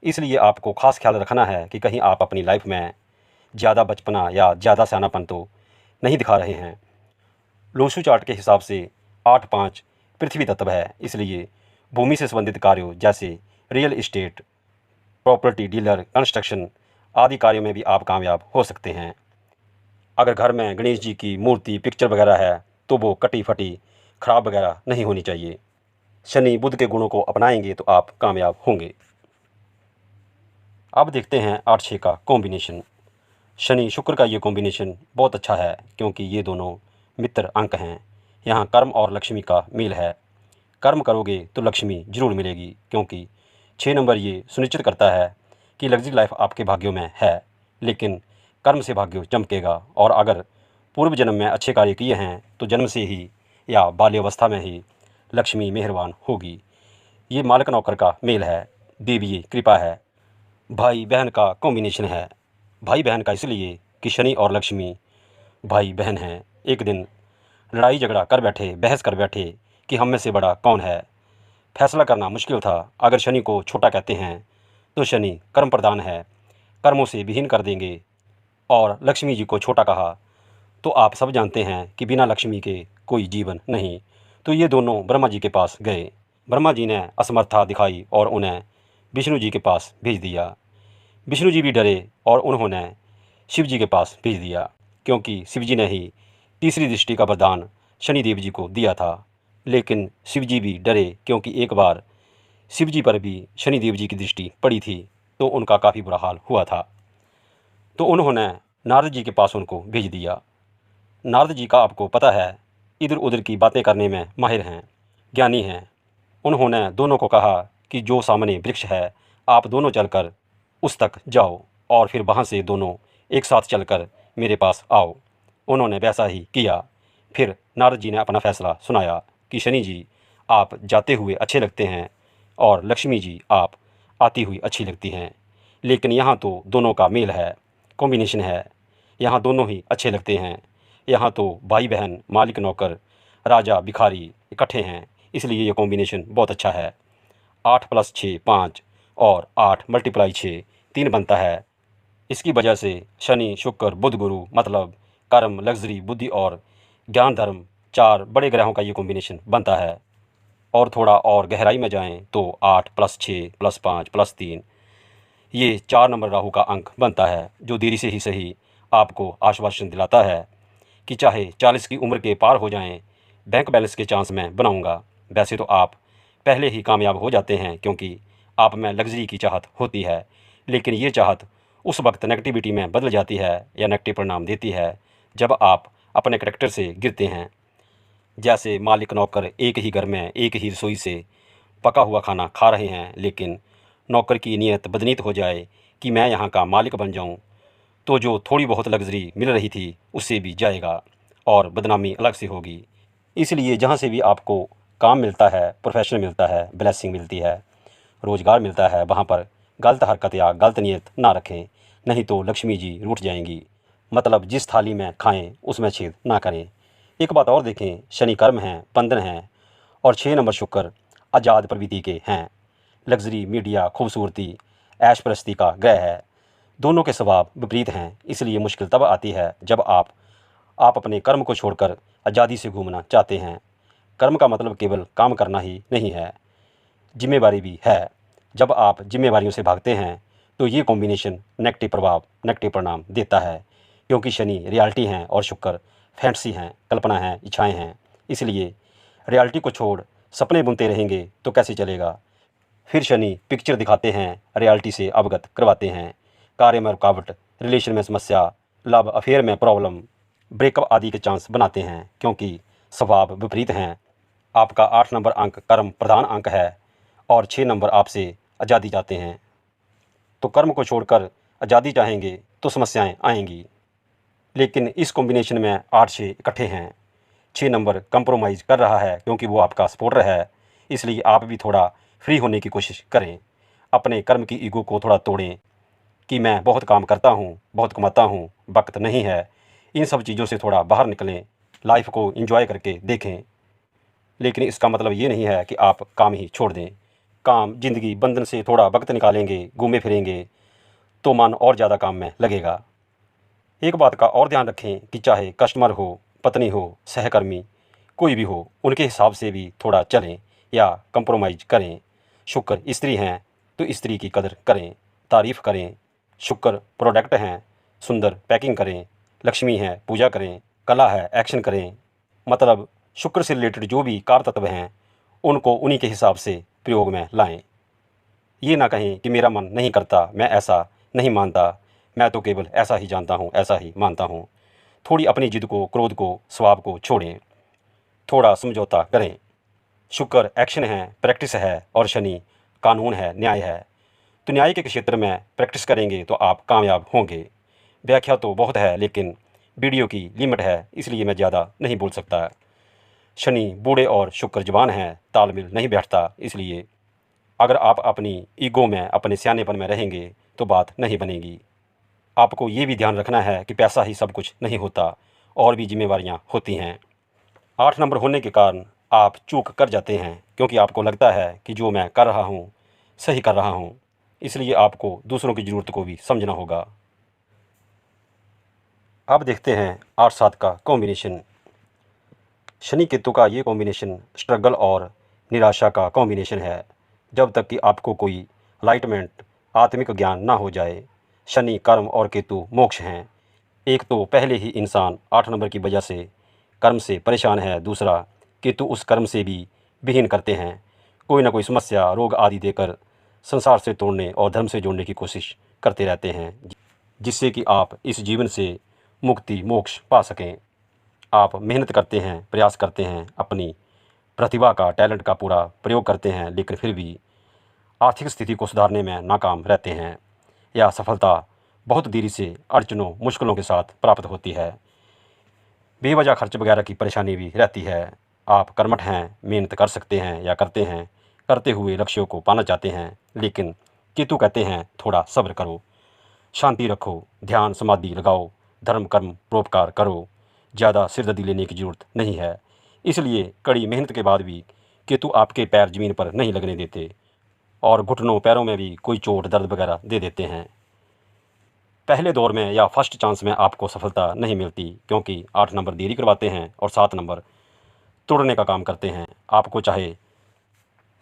Speaker 1: इसलिए आपको खास ख्याल रखना है कि कहीं आप अपनी लाइफ में ज़्यादा बचपना या ज़्यादा सियानापन तो नहीं दिखा रहे हैं। लोसू चार्ट के हिसाब से 8-5 पृथ्वी तत्व है, इसलिए भूमि से संबंधित कार्यों जैसे real estate, property dealer, construction आदि कार्यों में भी आप कामयाब हो सकते हैं। अगर घर में गणेश जी की मूर्ति, पिक्चर वगैरह है तो वो कटी फटी, खराब वगैरह नहीं होनी चाहिए। शनि बुध के गुणों को अपनाएंगे तो आप कामयाब होंगे। अब देखते हैं 8-6 का कॉम्बिनेशन। शनि शुक्र का ये कॉम्बिनेशन बहुत अच्छा है, क्योंकि ये दोनों मित्र अंक हैं। यहाँ कर्म और लक्ष्मी का मेल है। कर्म करोगे तो लक्ष्मी जरूर मिलेगी, क्योंकि 6 नंबर ये सुनिश्चित करता है कि लग्जरी लाइफ आपके भाग्यों में है, लेकिन कर्म से भाग्य चमकेगा। और अगर पूर्व जन्म में अच्छे कार्य किए हैं तो जन्म से ही या बाल्यावस्था में ही लक्ष्मी मेहरबान होगी। ये मालिक नौकर का मेल है, देवीय कृपा है। भाई बहन का कॉम्बिनेशन है। भाई बहन का इसलिए कि शनि और लक्ष्मी भाई बहन हैं। एक दिन लड़ाई झगड़ा कर बैठे, बहस कर बैठे कि हम में से बड़ा कौन है। फैसला करना मुश्किल था। अगर शनि को छोटा कहते हैं तो शनि कर्म प्रधान है, कर्मों से विहीन कर देंगे। और लक्ष्मी जी को छोटा कहा तो आप सब जानते हैं कि बिना लक्ष्मी के कोई जीवन नहीं। तो ये दोनों ब्रह्मा जी के पास गए। ब्रह्मा जी ने असमर्थता दिखाई और उन्हें विष्णु जी के पास भेज दिया। विष्णु जी भी डरे और उन्होंने शिव जी के पास भेज दिया, क्योंकि शिव जी ने ही तीसरी दृष्टि का वरदान शनिदेव जी को दिया था। लेकिन शिव जी भी डरे, क्योंकि एक बार शिव जी पर भी शनिदेव जी की दृष्टि पड़ी थी तो उनका काफ़ी बुरा हाल हुआ था। तो उन्होंने नारद जी के पास उनको भेज दिया। नारद जी का आपको पता है इधर उधर की बातें करने में माहिर हैं, ज्ञानी हैं। उन्होंने दोनों को कहा कि जो सामने वृक्ष है आप दोनों चलकर उस तक जाओ और फिर वहाँ से दोनों एक साथ चलकर मेरे पास आओ। उन्होंने वैसा ही किया। फिर नारद जी ने अपना फैसला सुनाया कि शनि जी आप जाते हुए अच्छे लगते हैं और लक्ष्मी जी आप आती हुई अच्छी लगती हैं, लेकिन यहाँ तो दोनों का मेल है, कॉम्बिनेशन है। यहाँ दोनों ही अच्छे लगते हैं। यहाँ तो भाई बहन, मालिक नौकर, राजा भिखारी इकट्ठे हैं, इसलिए ये कॉम्बिनेशन बहुत अच्छा है। 8 + 6 5 और 8 × 6 3 बनता है। इसकी वजह से शनि, शुक्र, बुध, गुरु मतलब कर्म, लग्जरी, बुद्धि और ज्ञान धर्म 4 बड़े ग्रहों का ये कॉम्बिनेशन बनता है। और थोड़ा और गहराई में जाएं तो 8 + 6 + 5 + 3 ये 4 नंबर राहु का अंक बनता है, जो देरी से ही सही आपको आश्वासन दिलाता है कि चाहे 40 की उम्र के पार हो जाएं, बैंक बैलेंस के चांस मैं बनाऊंगा। वैसे तो आप पहले ही कामयाब हो जाते हैं क्योंकि आप में लग्जरी की चाहत होती है, लेकिन ये चाहत उस वक्त नेगेटिविटी में बदल जाती है या नेगेटिव परिणाम देती है जब आप अपने करैक्टर से गिरते हैं। जैसे मालिक नौकर एक ही घर में एक ही रसोई से पका हुआ खाना खा रहे हैं, लेकिन नौकर की नीयत बदनीत हो जाए कि मैं यहाँ का मालिक बन जाऊँ, तो जो थोड़ी बहुत लग्जरी मिल रही थी उससे भी जाएगा और बदनामी अलग से होगी। इसलिए जहाँ से भी आपको काम मिलता है, प्रोफेशन मिलता है, ब्लेसिंग मिलती है, रोज़गार मिलता है, वहाँ पर गलत हरकत या गलत नीयत ना रखें, नहीं तो लक्ष्मी जी रूठ जाएंगी। मतलब जिस थाली में खाएं उसमें छेद ना करें। एक बात और देखें, शनि कर्म हैं, बंधन हैं और 6 नंबर शुक्र आज़ाद प्रवृत्ति के हैं। लग्जरी, मीडिया, खूबसूरती, ऐश परस्ती का ग्रह है। दोनों के स्वभाव विपरीत हैं, इसलिए मुश्किल तब आती है जब आप अपने कर्म को छोड़कर आज़ादी से घूमना चाहते हैं। कर्म का मतलब केवल काम करना ही नहीं है, जिम्मेवारी भी है। जब आप जिम्मेवारियों से भागते हैं तो ये कॉम्बिनेशन नेगेटिव प्रभाव, नेगेटिव परिणाम देता है, क्योंकि शनि रियलिटी हैं और शुक्र फैंटसी हैं, कल्पना हैं, इच्छाएं हैं। इसलिए रियलिटी को छोड़ सपने बुनते रहेंगे तो कैसे चलेगा। फिर शनि पिक्चर दिखाते हैं, रियलिटी से अवगत करवाते हैं। कार्य में रुकावट, रिलेशन में समस्या, लव अफेयर में प्रॉब्लम, ब्रेकअप आदि के चांस बनाते हैं, क्योंकि स्वभाव विपरीत हैं। आपका 8 नंबर अंक कर्म प्रधान अंक है और 6 नंबर आपसे आज़ादी चाहते हैं। तो कर्म को छोड़कर आज़ादी चाहेंगे तो समस्याएं आएंगी। लेकिन इस कॉम्बिनेशन में 8-6 इकट्ठे हैं। 6 नंबर कंप्रोमाइज़ कर रहा है क्योंकि वो आपका सपोर्टर है, इसलिए आप भी थोड़ा फ्री होने की कोशिश करें। अपने कर्म की ईगो को थोड़ा तोड़ें कि मैं बहुत काम करता हूँ, बहुत कमाता हूँ, वक्त नहीं है। इन सब चीज़ों से थोड़ा बाहर निकलें, लाइफ को एंजॉय करके देखें। लेकिन इसका मतलब ये नहीं है कि आप काम ही छोड़ दें। काम, ज़िंदगी, बंधन से थोड़ा वक्त निकालेंगे, घूमे फिरेंगे तो मन और ज़्यादा काम में लगेगा। एक बात का और ध्यान रखें कि चाहे कस्टमर हो, पत्नी हो, सहकर्मी, कोई भी हो, उनके हिसाब से भी थोड़ा चलें या कंप्रोमाइज़ करें। शुक्र स्त्री हैं तो स्त्री की कदर करें, तारीफ़ करें। शुक्र प्रोडक्ट हैं, सुंदर पैकिंग करें। लक्ष्मी है, पूजा करें। कला है, एक्शन करें। मतलब शुक्र से रिलेटेड जो भी कार तत्व हैं उनको उन्हीं के हिसाब से प्रयोग में लाएं। ये ना कहें कि मेरा मन नहीं करता, मैं ऐसा नहीं मानता, मैं तो केवल ऐसा ही जानता हूँ, ऐसा ही मानता हूँ। थोड़ी अपनी जिद को, क्रोध को, स्वभाव को छोड़ें, थोड़ा समझौता करें। शुक्र एक्शन है, प्रैक्टिस है और शनि कानून है, न्याय है। तो न्याय के क्षेत्र में प्रैक्टिस करेंगे तो आप कामयाब होंगे। व्याख्या तो बहुत है लेकिन वीडियो की लिमिट है, इसलिए मैं ज़्यादा नहीं बोल सकता। शनि बूढ़े और शुक्र जवान हैं, तालमेल नहीं बैठता, इसलिए अगर आप अपनी ईगो में, अपने सियानेपन में रहेंगे तो बात नहीं बनेगी। आपको ये भी ध्यान रखना है कि पैसा ही सब कुछ नहीं होता, और भी जिम्मेवारियाँ होती हैं। 8 नंबर होने के कारण आप चूक कर जाते हैं क्योंकि आपको लगता है कि जो मैं कर रहा हूँ सही कर रहा हूँ, इसलिए आपको दूसरों की ज़रूरत को भी समझना होगा। अब देखते हैं 8-7 का कॉम्बिनेशन। शनि केतु का ये कॉम्बिनेशन स्ट्रगल और निराशा का कॉम्बिनेशन है, जब तक कि आपको कोई लाइटमेंट, आत्मिक ज्ञान ना हो जाए। शनि कर्म और केतु मोक्ष हैं। एक तो पहले ही इंसान 8 नंबर की वजह से कर्म से परेशान है, दूसरा केतु उस कर्म से भी विहीन करते हैं। कोई ना कोई समस्या, रोग आदि देकर संसार से तोड़ने और धर्म से जोड़ने की कोशिश करते रहते हैं, जिससे कि आप इस जीवन से मुक्ति मोक्ष पा सकें। आप मेहनत करते हैं, प्रयास करते हैं, अपनी प्रतिभा का, टैलेंट का पूरा प्रयोग करते हैं, लेकिन फिर भी आर्थिक स्थिति को सुधारने में नाकाम रहते हैं, या सफलता बहुत देरी से अड़चनों मुश्किलों के साथ प्राप्त होती है। बेवजह खर्च वगैरह की परेशानी भी रहती है। आप कर्मठ हैं, मेहनत कर सकते हैं या करते हैं, करते हुए लक्ष्यों को पाना चाहते हैं, लेकिन केतु कहते हैं थोड़ा सब्र करो, शांति रखो, ध्यान समाधि लगाओ, धर्म कर्म परोपकार करो, ज़्यादा सिरदर्दी लेने की ज़रूरत नहीं है। इसलिए कड़ी मेहनत के बाद भी केतु आपके पैर ज़मीन पर नहीं लगने देते और घुटनों पैरों में भी कोई चोट दर्द वगैरह दे देते हैं। पहले दौर में या फर्स्ट चांस में आपको सफलता नहीं मिलती, क्योंकि 8 नंबर देरी करवाते हैं और 7 नंबर तोड़ने का काम करते हैं। आपको चाहे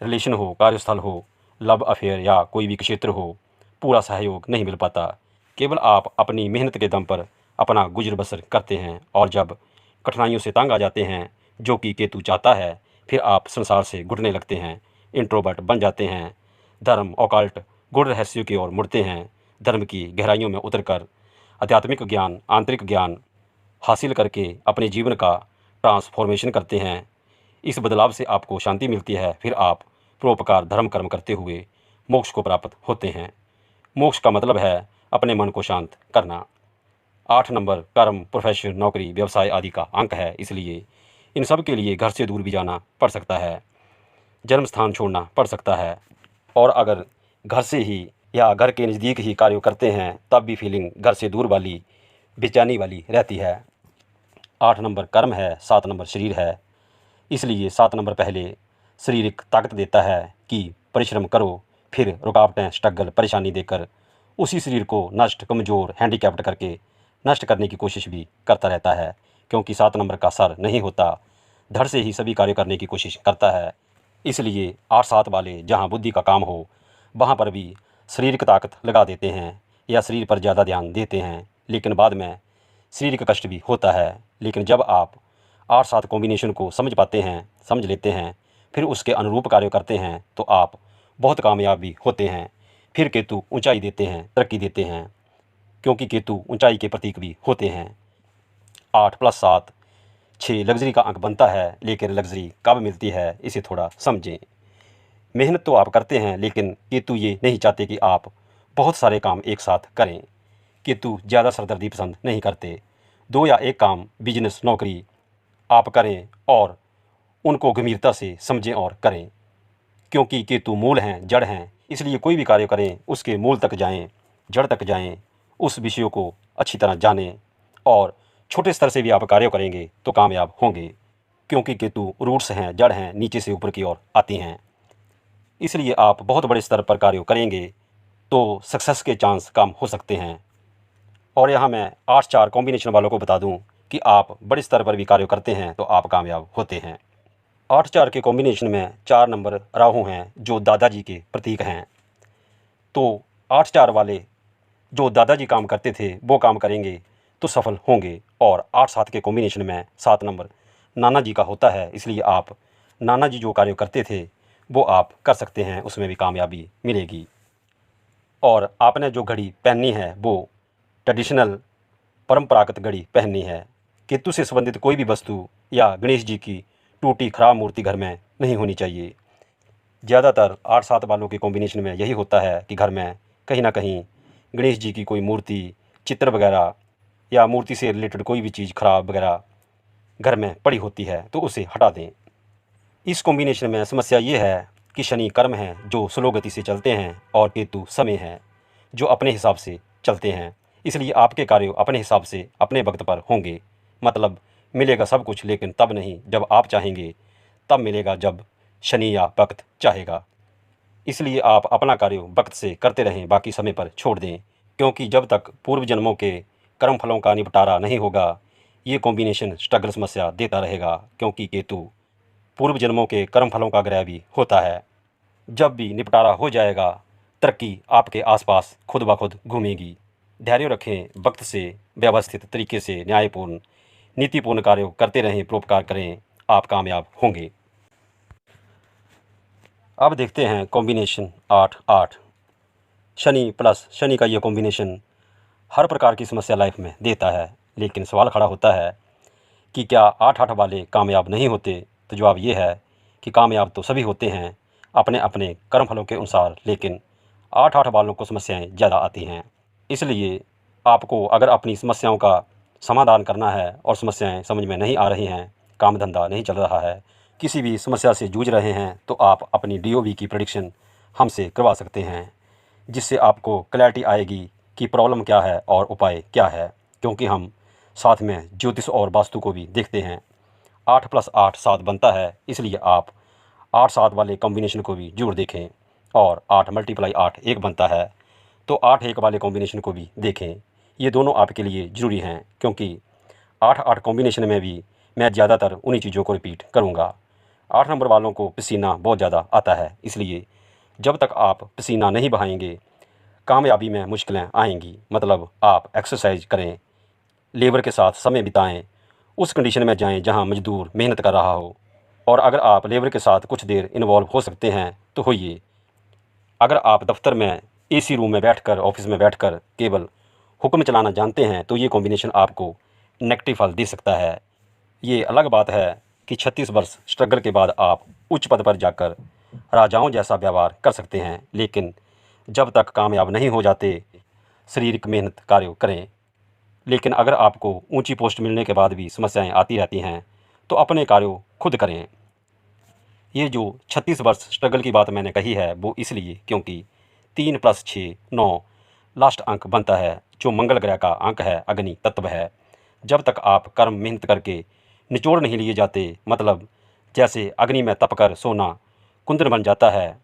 Speaker 1: रिलेशन हो, कार्यस्थल हो, लव अफेयर या कोई भी क्षेत्र हो, पूरा सहयोग नहीं मिल पाता। केवल आप अपनी मेहनत के दम पर अपना गुजर बसर करते हैं, और जब कठिनाइयों से तंग आ जाते हैं, जो कि केतु चाहता है, फिर आप संसार से घुटने लगते हैं, इंट्रोवर्ट बन जाते हैं, धर्म ऑकल्ट गूढ़ रहस्यों की ओर मुड़ते हैं, धर्म की गहराइयों में उतरकर आध्यात्मिक ज्ञान, आंतरिक ज्ञान हासिल करके अपने जीवन का ट्रांसफॉर्मेशन करते हैं। इस बदलाव से आपको शांति मिलती है। फिर आप परोपकार धर्म कर्म करते हुए मोक्ष को प्राप्त होते हैं। मोक्ष का मतलब है अपने मन को शांत करना। 8 नंबर कर्म, प्रोफेशन, नौकरी, व्यवसाय आदि का अंक है, इसलिए इन सब के लिए घर से दूर भी जाना पड़ सकता है, जन्म स्थान छोड़ना पड़ सकता है, और अगर घर से ही या घर के नज़दीक ही कार्य करते हैं, तब भी फीलिंग घर से दूर वाली, बेचैनी वाली रहती है। 8 नंबर कर्म है, 7 नंबर शरीर है, इसलिए 7 नंबर पहले शारीरिक ताकत देता है कि परिश्रम करो, फिर रुकावटें, स्ट्रगल, परेशानी देकर उसी शरीर को नष्ट, कमज़ोर, हैंडीकैप्ड करके नष्ट करने की कोशिश भी करता रहता है, क्योंकि 7 नंबर का सर नहीं होता, धड़ से ही सभी कार्य करने की कोशिश करता है। इसलिए 8-7 वाले जहाँ बुद्धि का काम हो, वहाँ पर भी शारीरिक ताकत लगा देते हैं या शरीर पर ज़्यादा ध्यान देते हैं, लेकिन बाद में शारीरिक कष्ट भी होता है। लेकिन जब आप 8-7 कॉम्बिनेशन को समझ पाते हैं, समझ लेते हैं, फिर उसके अनुरूप कार्य करते हैं, तो आप बहुत कामयाब भी होते हैं। फिर केतु ऊंचाई देते हैं, तरक्की देते हैं, क्योंकि केतु ऊंचाई के प्रतीक भी होते हैं। 8+7 6 लग्जरी का अंक बनता है, लेकिन लग्जरी कब मिलती है इसे थोड़ा समझें। मेहनत तो आप करते हैं, लेकिन केतु ये नहीं चाहते कि आप बहुत सारे काम एक साथ करें। केतु ज़्यादा सरदर्दी पसंद नहीं करते। 2 या 1 काम, बिजनेस, नौकरी आप करें और उनको गंभीरता से समझें और करें, क्योंकि केतु मूल हैं, जड़ हैं। इसलिए कोई भी कार्य करें, उसके मूल तक जाएं, जड़ तक जाएं, उस विषयों को अच्छी तरह जानें, और छोटे स्तर से भी आप कार्य करेंगे तो कामयाब होंगे, क्योंकि केतु रूट्स हैं, जड़ हैं, नीचे से ऊपर की ओर आती हैं। इसलिए आप बहुत बड़े स्तर पर कार्य करेंगे तो सक्सेस के चांस कम हो सकते हैं। और यहाँ मैं 8-4 कॉम्बिनेशन वालों को बता दूँ कि आप बड़े स्तर पर भी कार्य करते हैं तो आप कामयाब होते हैं। 8-4 के कॉम्बिनेशन में 4 नंबर राहु हैं, जो दादाजी के प्रतीक हैं। तो 8-4 वाले जो दादाजी काम करते थे वो काम करेंगे तो सफल होंगे, और 8-7 के कॉम्बिनेशन में 7 नंबर नाना जी का होता है, इसलिए आप नाना जी जो कार्य करते थे वो आप कर सकते हैं, उसमें भी कामयाबी मिलेगी। और आपने जो घड़ी पहननी है वो ट्रेडिशनल परंपरागत घड़ी पहननी है। केतु से संबंधित कोई भी वस्तु या गणेश जी की टूटी खराब मूर्ति घर में नहीं होनी चाहिए। ज़्यादातर 8-7 वालों के कॉम्बिनेशन में यही होता है कि घर में कहीं ना कहीं गणेश जी की कोई मूर्ति, चित्र वगैरह या मूर्ति से रिलेटेड कोई भी चीज़ खराब वगैरह घर में पड़ी होती है, तो उसे हटा दें। इस कॉम्बिनेशन में समस्या ये है कि शनि कर्म है, जो स्लो गति से चलते हैं, और केतु समय है, जो अपने हिसाब से चलते हैं। इसलिए आपके कार्य अपने हिसाब से अपने वक्त पर होंगे। मतलब मिलेगा सब कुछ, लेकिन तब नहीं जब आप चाहेंगे, तब मिलेगा जब शनि या वक्त चाहेगा। इसलिए आप अपना कार्य वक्त से करते रहें, बाकी समय पर छोड़ दें, क्योंकि जब तक पूर्व जन्मों के कर्म फलों का निपटारा नहीं होगा, ये कॉम्बिनेशन स्ट्रगल समस्या देता रहेगा, क्योंकि केतु पूर्व जन्मों के कर्म फलों का ग्रह भी होता है। जब भी निपटारा हो जाएगा, तरक्की आपके आसपास खुद ब खुद घूमेगी। धैर्य रखें, वक्त से व्यवस्थित तरीके से न्यायपूर्ण नीतिपूर्ण कार्य करते रहें, परोपकार करें, आप कामयाब होंगे। अब देखते हैं कॉम्बिनेशन 8-8। शनि प्लस शनि का ये कॉम्बिनेशन हर प्रकार की समस्या लाइफ में देता है, लेकिन सवाल खड़ा होता है कि क्या 8-8 वाले कामयाब नहीं होते? तो जवाब ये है कि कामयाब तो सभी होते हैं अपने अपने कर्म फलों के अनुसार, लेकिन 8-8 वालों को समस्याएं ज़्यादा आती हैं। इसलिए आपको अगर अपनी समस्याओं का समाधान करना है और समस्याएं समझ में नहीं आ रही हैं, काम धंधा नहीं चल रहा है, किसी भी समस्या से जूझ रहे हैं, तो आप अपनी डीओवी की प्रेडिक्शन हमसे करवा सकते हैं, जिससे आपको क्लैरिटी आएगी कि प्रॉब्लम क्या है और उपाय क्या है। क्योंकि हम साथ में ज्योतिष और वास्तु को भी देखते हैं। 8 + 8 7 बनता है, इसलिए आप 8-7 वाले कॉम्बिनेशन को भी ज़रूर देखें। और 8 × 8 1 बनता है, तो 8-1 वाले कॉम्बिनेशन को भी देखें। ये दोनों आपके लिए ज़रूरी हैं, क्योंकि 8-8 कॉम्बिनेशन में भी मैं ज़्यादातर उन्हीं चीज़ों को रिपीट करूँगा। 8 नंबर वालों को पसीना बहुत ज़्यादा आता है, इसलिए जब तक आप पसीना नहीं बहाएंगे, कामयाबी में मुश्किलें आएंगी। मतलब आप एक्सरसाइज करें, लेबर के साथ समय बिताएं, उस कंडीशन में जाएं जहां मजदूर मेहनत कर रहा हो। और अगर आप लेबर के साथ कुछ देर इन्वॉल्व हो सकते हैं तो होइए। अगर आप दफ्तर में एसी रूम में बैठकर, ऑफिस में बैठकर केवल हुक्म चलाना जानते हैं, तो ये कॉम्बिनेशन आपको नेगेटिव फल दे सकता है। ये अलग बात है कि 36 वर्ष स्ट्रगल के बाद आप उच्च पद पर जाकर राजाओं जैसा व्यवहार कर सकते हैं, लेकिन जब तक कामयाब नहीं हो जाते, शारीरिक मेहनत कार्य करें। लेकिन अगर आपको ऊंची पोस्ट मिलने के बाद भी समस्याएं आती रहती हैं, तो अपने कार्यों खुद करें। ये जो 36 वर्ष स्ट्रगल की बात मैंने कही है, वो इसलिए क्योंकि 3 + 6 9 लास्ट अंक बनता है, जो मंगल ग्रह का अंक है, अग्नि तत्व है। जब तक आप कर्म मेहनत करके निचोड़ नहीं लिए जाते, मतलब जैसे अग्नि में तप कर सोना कुंदन बन जाता है,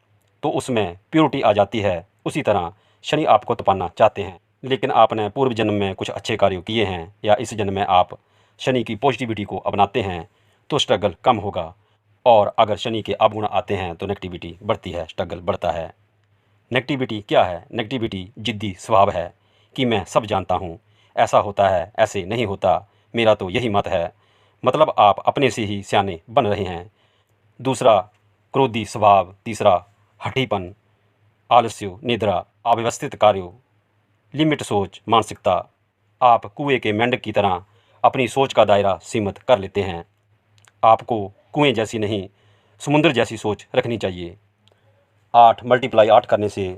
Speaker 1: तो उसमें प्योरिटी आ जाती है। उसी तरह शनि आपको तपाना चाहते हैं, लेकिन आपने पूर्व जन्म में कुछ अच्छे कार्य किए हैं या इस जन्म में आप शनि की पॉजिटिविटी को अपनाते हैं, तो स्ट्रगल कम होगा। और अगर शनि के अवगुण आते हैं तो नेगेटिविटी बढ़ती है, स्ट्रगल बढ़ता है। नेगेटिविटी क्या है? नेगेटिविटी जिद्दी स्वभाव है कि मैं सब जानता हूँ, ऐसा होता है, ऐसे नहीं होता, मेरा तो यही मत है। मतलब आप अपने से ही सियाने बन रहे हैं। दूसरा, क्रोधी स्वभाव। तीसरा, हठीपन, आलस्य, निद्रा, अव्यवस्थित कार्यों, लिमिट सोच, मानसिकता। आप कुएं के मेंढक की तरह अपनी सोच का दायरा सीमित कर लेते हैं। आपको कुएं जैसी नहीं, समुद्र जैसी सोच रखनी चाहिए। 8 × 8 करने से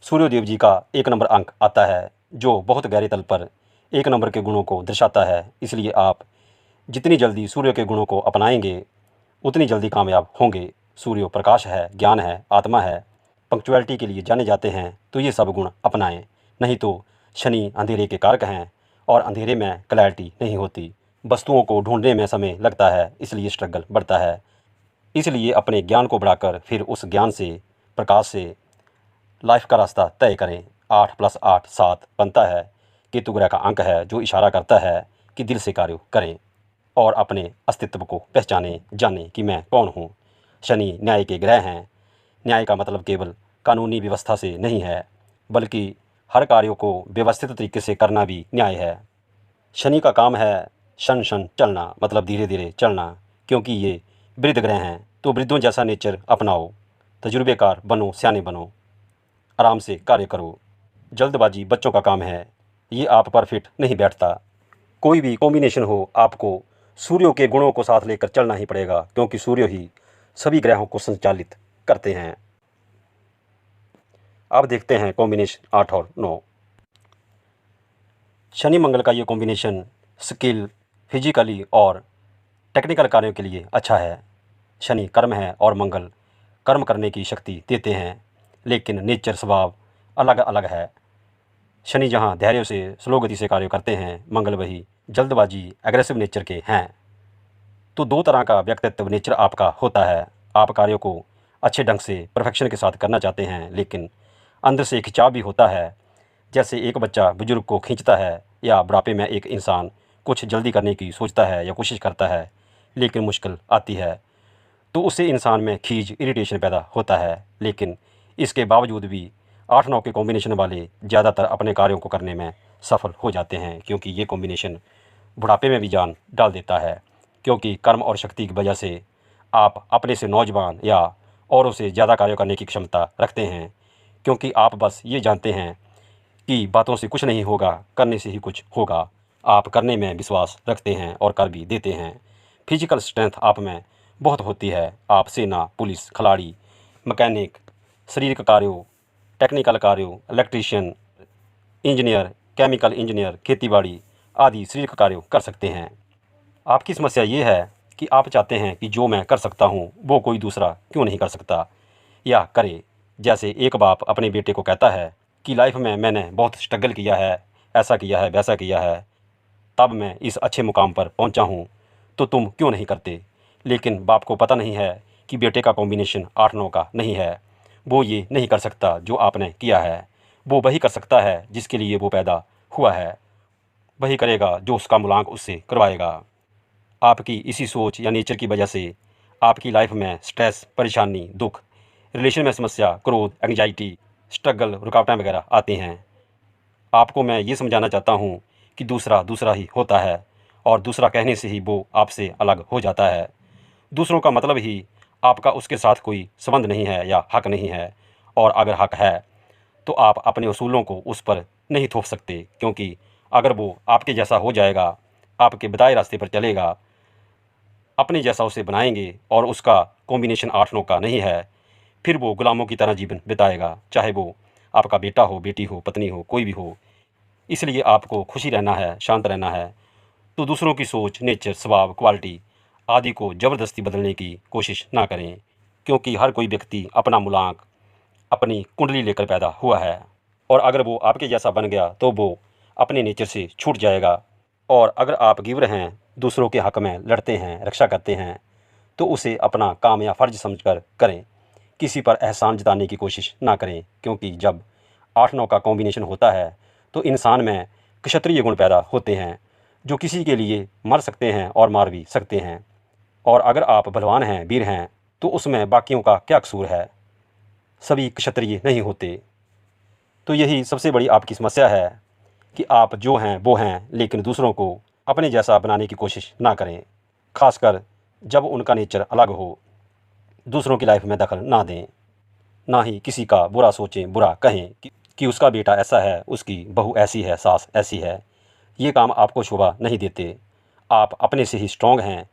Speaker 1: सूर्यदेव जी का 1 नंबर अंक आता है, जो बहुत गहरे तल पर 1 नंबर के गुणों को दर्शाता है। इसलिए आप जितनी जल्दी सूर्य के गुणों को अपनाएंगे, उतनी जल्दी कामयाब होंगे। सूर्य प्रकाश है, ज्ञान है, आत्मा है, पंक्चुअलिटी के लिए जाने जाते हैं, तो ये सब गुण अपनाएं। नहीं तो शनि अंधेरे के कारक हैं और अंधेरे में क्लैरिटी नहीं होती। वस्तुओं को ढूंढने में समय लगता है, इसलिए स्ट्रगल बढ़ता है। इसलिए अपने ज्ञान को बढ़ाकर फिर उस ज्ञान से, प्रकाश से लाइफ का रास्ता तय करें। 8 + 8 7 बनता है। केतु ग्रह का अंक है, जो इशारा करता है कि दिल से कार्य करें और अपने अस्तित्व को पहचानें, जानें कि मैं कौन हूँ। शनि न्याय के ग्रह हैं। न्याय का मतलब केवल कानूनी व्यवस्था से नहीं है, बल्कि हर कार्यों को व्यवस्थित तरीके से करना भी न्याय है। शनि का काम है शन शन चलना, मतलब धीरे धीरे चलना। क्योंकि ये वृद्ध ग्रह हैं, तो वृद्धों जैसा नेचर अपनाओ, तजुर्बेकार बनो, सियाने बनो, आराम से कार्य करो। जल्दबाजी बच्चों का काम है, ये आप पर फिट नहीं बैठता। कोई भी कॉम्बिनेशन हो, आपको सूर्यों के गुणों को साथ लेकर चलना ही पड़ेगा, क्योंकि सूर्य ही सभी ग्रहों को संचालित करते हैं। अब देखते हैं कॉम्बिनेशन 8 और 9। शनि मंगल का ये कॉम्बिनेशन स्किल, फिजिकली और टेक्निकल कार्यों के लिए अच्छा है। शनि कर्म है और मंगल कर्म करने की शक्ति देते हैं, लेकिन नेचर स्वभाव अलग अलग है। शनि जहाँ धैर्य से स्लो गति से कार्य करते हैं, मंगल वही जल्दबाजी एग्रेसिव नेचर के हैं। तो दो तरह का व्यक्तित्व नेचर आपका होता है। आप कार्यों को अच्छे ढंग से परफेक्शन के साथ करना चाहते हैं, लेकिन अंदर से खिंचाव भी होता है। जैसे एक बच्चा बुजुर्ग को खींचता है, या बुढ़ापे में एक इंसान कुछ जल्दी करने की सोचता है या कोशिश करता है, लेकिन मुश्किल आती है, तो उससे इंसान में खींच, इरिटेशन पैदा होता है। लेकिन इसके बावजूद भी 8-9 के कॉम्बिनेशन वाले ज़्यादातर अपने कार्यों को करने में सफल हो जाते हैं, क्योंकि ये कॉम्बिनेशन बुढ़ापे में भी जान डाल देता है। क्योंकि कर्म और शक्ति की वजह से आप अपने से नौजवान या औरों से ज़्यादा कार्य करने की क्षमता रखते हैं, क्योंकि आप बस ये जानते हैं कि बातों से कुछ नहीं होगा, करने से ही कुछ होगा। आप करने में विश्वास रखते हैं और कर भी देते हैं। फिजिकल स्ट्रेंथ आप में बहुत होती है। आप सेना, पुलिस, खिलाड़ी, मैकेनिक, शारीरिक कार्यों, टेक्निकल कार्यों, इलेक्ट्रीशियन, इंजीनियर, केमिकल इंजीनियर, खेतीबाड़ी आदि शारीरिक कार्यों कर सकते हैं। आपकी समस्या ये है कि आप चाहते हैं कि जो मैं कर सकता हूँ वो कोई दूसरा क्यों नहीं कर सकता या करे। जैसे एक बाप अपने बेटे को कहता है कि लाइफ में मैंने बहुत स्ट्रगल किया है, ऐसा किया है, वैसा किया है, तब मैं इस अच्छे मुकाम पर पहुंचा हूं, तो तुम क्यों नहीं करते। लेकिन बाप को पता नहीं है कि बेटे का कॉम्बिनेशन 8-9 का नहीं है। वो ये नहीं कर सकता जो आपने किया है। वो वही कर सकता है जिसके लिए वो पैदा हुआ है। वही करेगा जो उसका मूल्यांकन उससे करवाएगा। आपकी इसी सोच या नेचर की वजह से आपकी लाइफ में स्ट्रेस, परेशानी, दुख, रिलेशन में समस्या, क्रोध, एंग्जाइटी, स्ट्रगल, रुकावटें वगैरह आती हैं। आपको मैं ये समझाना चाहता हूँ कि दूसरा दूसरा ही होता है और दूसरा कहने से ही वो आपसे अलग हो जाता है। दूसरों का मतलब ही आपका उसके साथ कोई संबंध नहीं है या हक नहीं है। और अगर हक है तो आप अपने उसूलों को उस पर नहीं थोप सकते, क्योंकि अगर वो आपके जैसा हो जाएगा, आपके बताए रास्ते पर चलेगा, अपने जैसा उसे बनाएंगे और उसका कॉम्बिनेशन 8-9 का नहीं है, फिर वो गुलामों की तरह जीवन बिताएगा, चाहे वो आपका बेटा हो, बेटी हो, पत्नी हो, कोई भी हो। इसलिए आपको खुशी रहना है, शांत रहना है, तो दूसरों की सोच, नेचर, स्वभाव, क्वालिटी आदि को ज़बरदस्ती बदलने की कोशिश ना करें, क्योंकि हर कोई व्यक्ति अपना मूलांक, अपनी कुंडली लेकर पैदा हुआ है। और अगर वो आपके जैसा बन गया तो वो अपने नेचर से छूट जाएगा। और अगर आप गिवर हैं, दूसरों के हक में लड़ते हैं, रक्षा करते हैं, तो उसे अपना काम या फ़र्ज समझकर करें। किसी पर एहसान जताने की कोशिश ना करें, क्योंकि जब 8-9 का कॉम्बिनेशन होता है तो इंसान में क्षत्रिय गुण पैदा होते हैं, जो किसी के लिए मर सकते हैं और मार भी सकते हैं। और अगर आप बलवान हैं, वीर हैं, तो उसमें बाकियों का क्या कसूर है। सभी क्षत्रिय नहीं होते। तो यही सबसे बड़ी आपकी समस्या है कि आप जो हैं वो हैं, लेकिन दूसरों को अपने जैसा बनाने की कोशिश ना करें। खासकर जब उनका नेचर अलग हो। दूसरों की लाइफ में दखल ना दें, ना ही किसी का बुरा सोचें, बुरा कहें कि उसका बेटा ऐसा है, उसकी बहू ऐसी है, सास ऐसी है। ये काम आपको शोभा नहीं देते। आप अपने से ही स्ट्रॉन्ग हैं।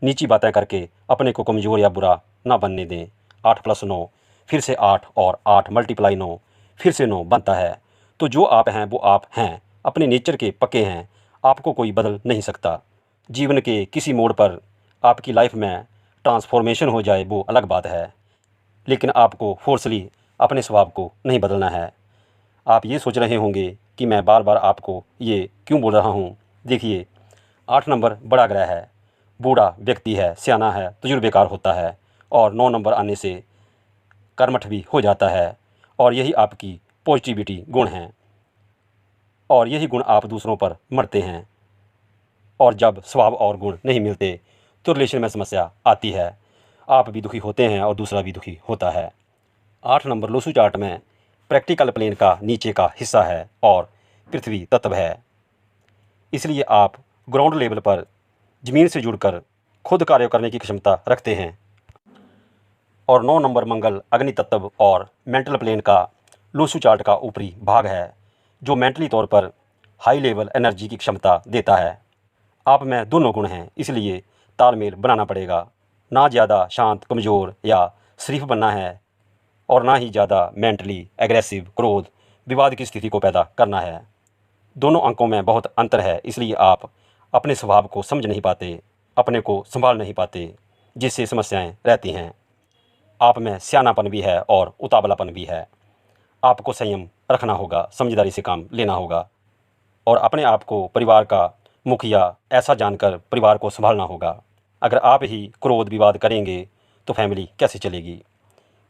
Speaker 1: नीची बातें करके अपने को कमज़ोर या बुरा ना बनने दें। 8+9 फिर से 8 और 8 × 9 फिर से 9 बनता है। तो जो आप हैं वो आप हैं, अपने नेचर के पक्के हैं। आपको कोई बदल नहीं सकता। जीवन के किसी मोड़ पर आपकी लाइफ में ट्रांसफॉर्मेशन हो जाए वो अलग बात है, लेकिन आपको फोर्सली अपने स्वभाव को नहीं बदलना है। आप ये सोच रहे होंगे कि मैं बार बार आपको ये क्यों बोल रहा हूँ। देखिए, 8 नंबर बड़ा ग्रह है, बूढ़ा व्यक्ति है, सियाना है, तजुर्बेकार होता है, और 9 नंबर आने से कर्मठ भी हो जाता है। और यही आपकी पॉजिटिविटी गुण हैं, और यही गुण आप दूसरों पर मरते हैं। और जब स्वभाव और गुण नहीं मिलते तो रिलेशन में समस्या आती है। आप भी दुखी होते हैं और दूसरा भी दुखी होता है। 8 नंबर लोसू चार्ट में प्रैक्टिकल प्लेन का नीचे का हिस्सा है और पृथ्वी तत्व है। इसलिए आप ग्राउंड लेवल पर ज़मीन से जुड़कर खुद कार्य करने की क्षमता रखते हैं। और 9 नंबर मंगल अग्नि तत्व और मेंटल प्लेन का लोसू चार्ट का ऊपरी भाग है, जो मेंटली तौर पर हाई लेवल एनर्जी की क्षमता देता है। आप में दोनों गुण हैं, इसलिए तालमेल बनाना पड़ेगा। ना ज़्यादा शांत, कमज़ोर या शरीफ बनना है, और ना ही ज़्यादा मेंटली एग्रेसिव, क्रोध, विवाद की स्थिति को पैदा करना है। दोनों अंकों में बहुत अंतर है, इसलिए आप अपने स्वभाव को समझ नहीं पाते, अपने को संभाल नहीं पाते, जिससे समस्याएं रहती हैं। आप में सियानापन भी है और उतावलापन भी है। आपको संयम रखना होगा, समझदारी से काम लेना होगा, और अपने आप को परिवार का मुखिया ऐसा जानकर परिवार को संभालना होगा। अगर आप ही क्रोध विवाद करेंगे तो फैमिली कैसे चलेगी।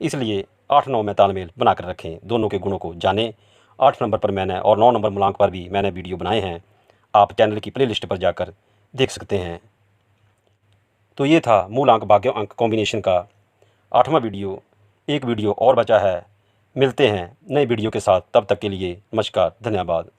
Speaker 1: इसलिए 8-9 में तालमेल बनाकर रखें, दोनों के गुणों को जानें। 8 नंबर पर मैंने और 9 नंबर मूलांक पर भी मैंने वीडियो बनाए हैं, आप चैनल की प्लेलिस्ट पर जाकर देख सकते हैं। तो ये था मूलांक भाग्य अंक कॉम्बिनेशन का 8वां वीडियो। एक वीडियो और बचा है, मिलते हैं नए वीडियो के साथ। तब तक के लिए नमस्कार, धन्यवाद।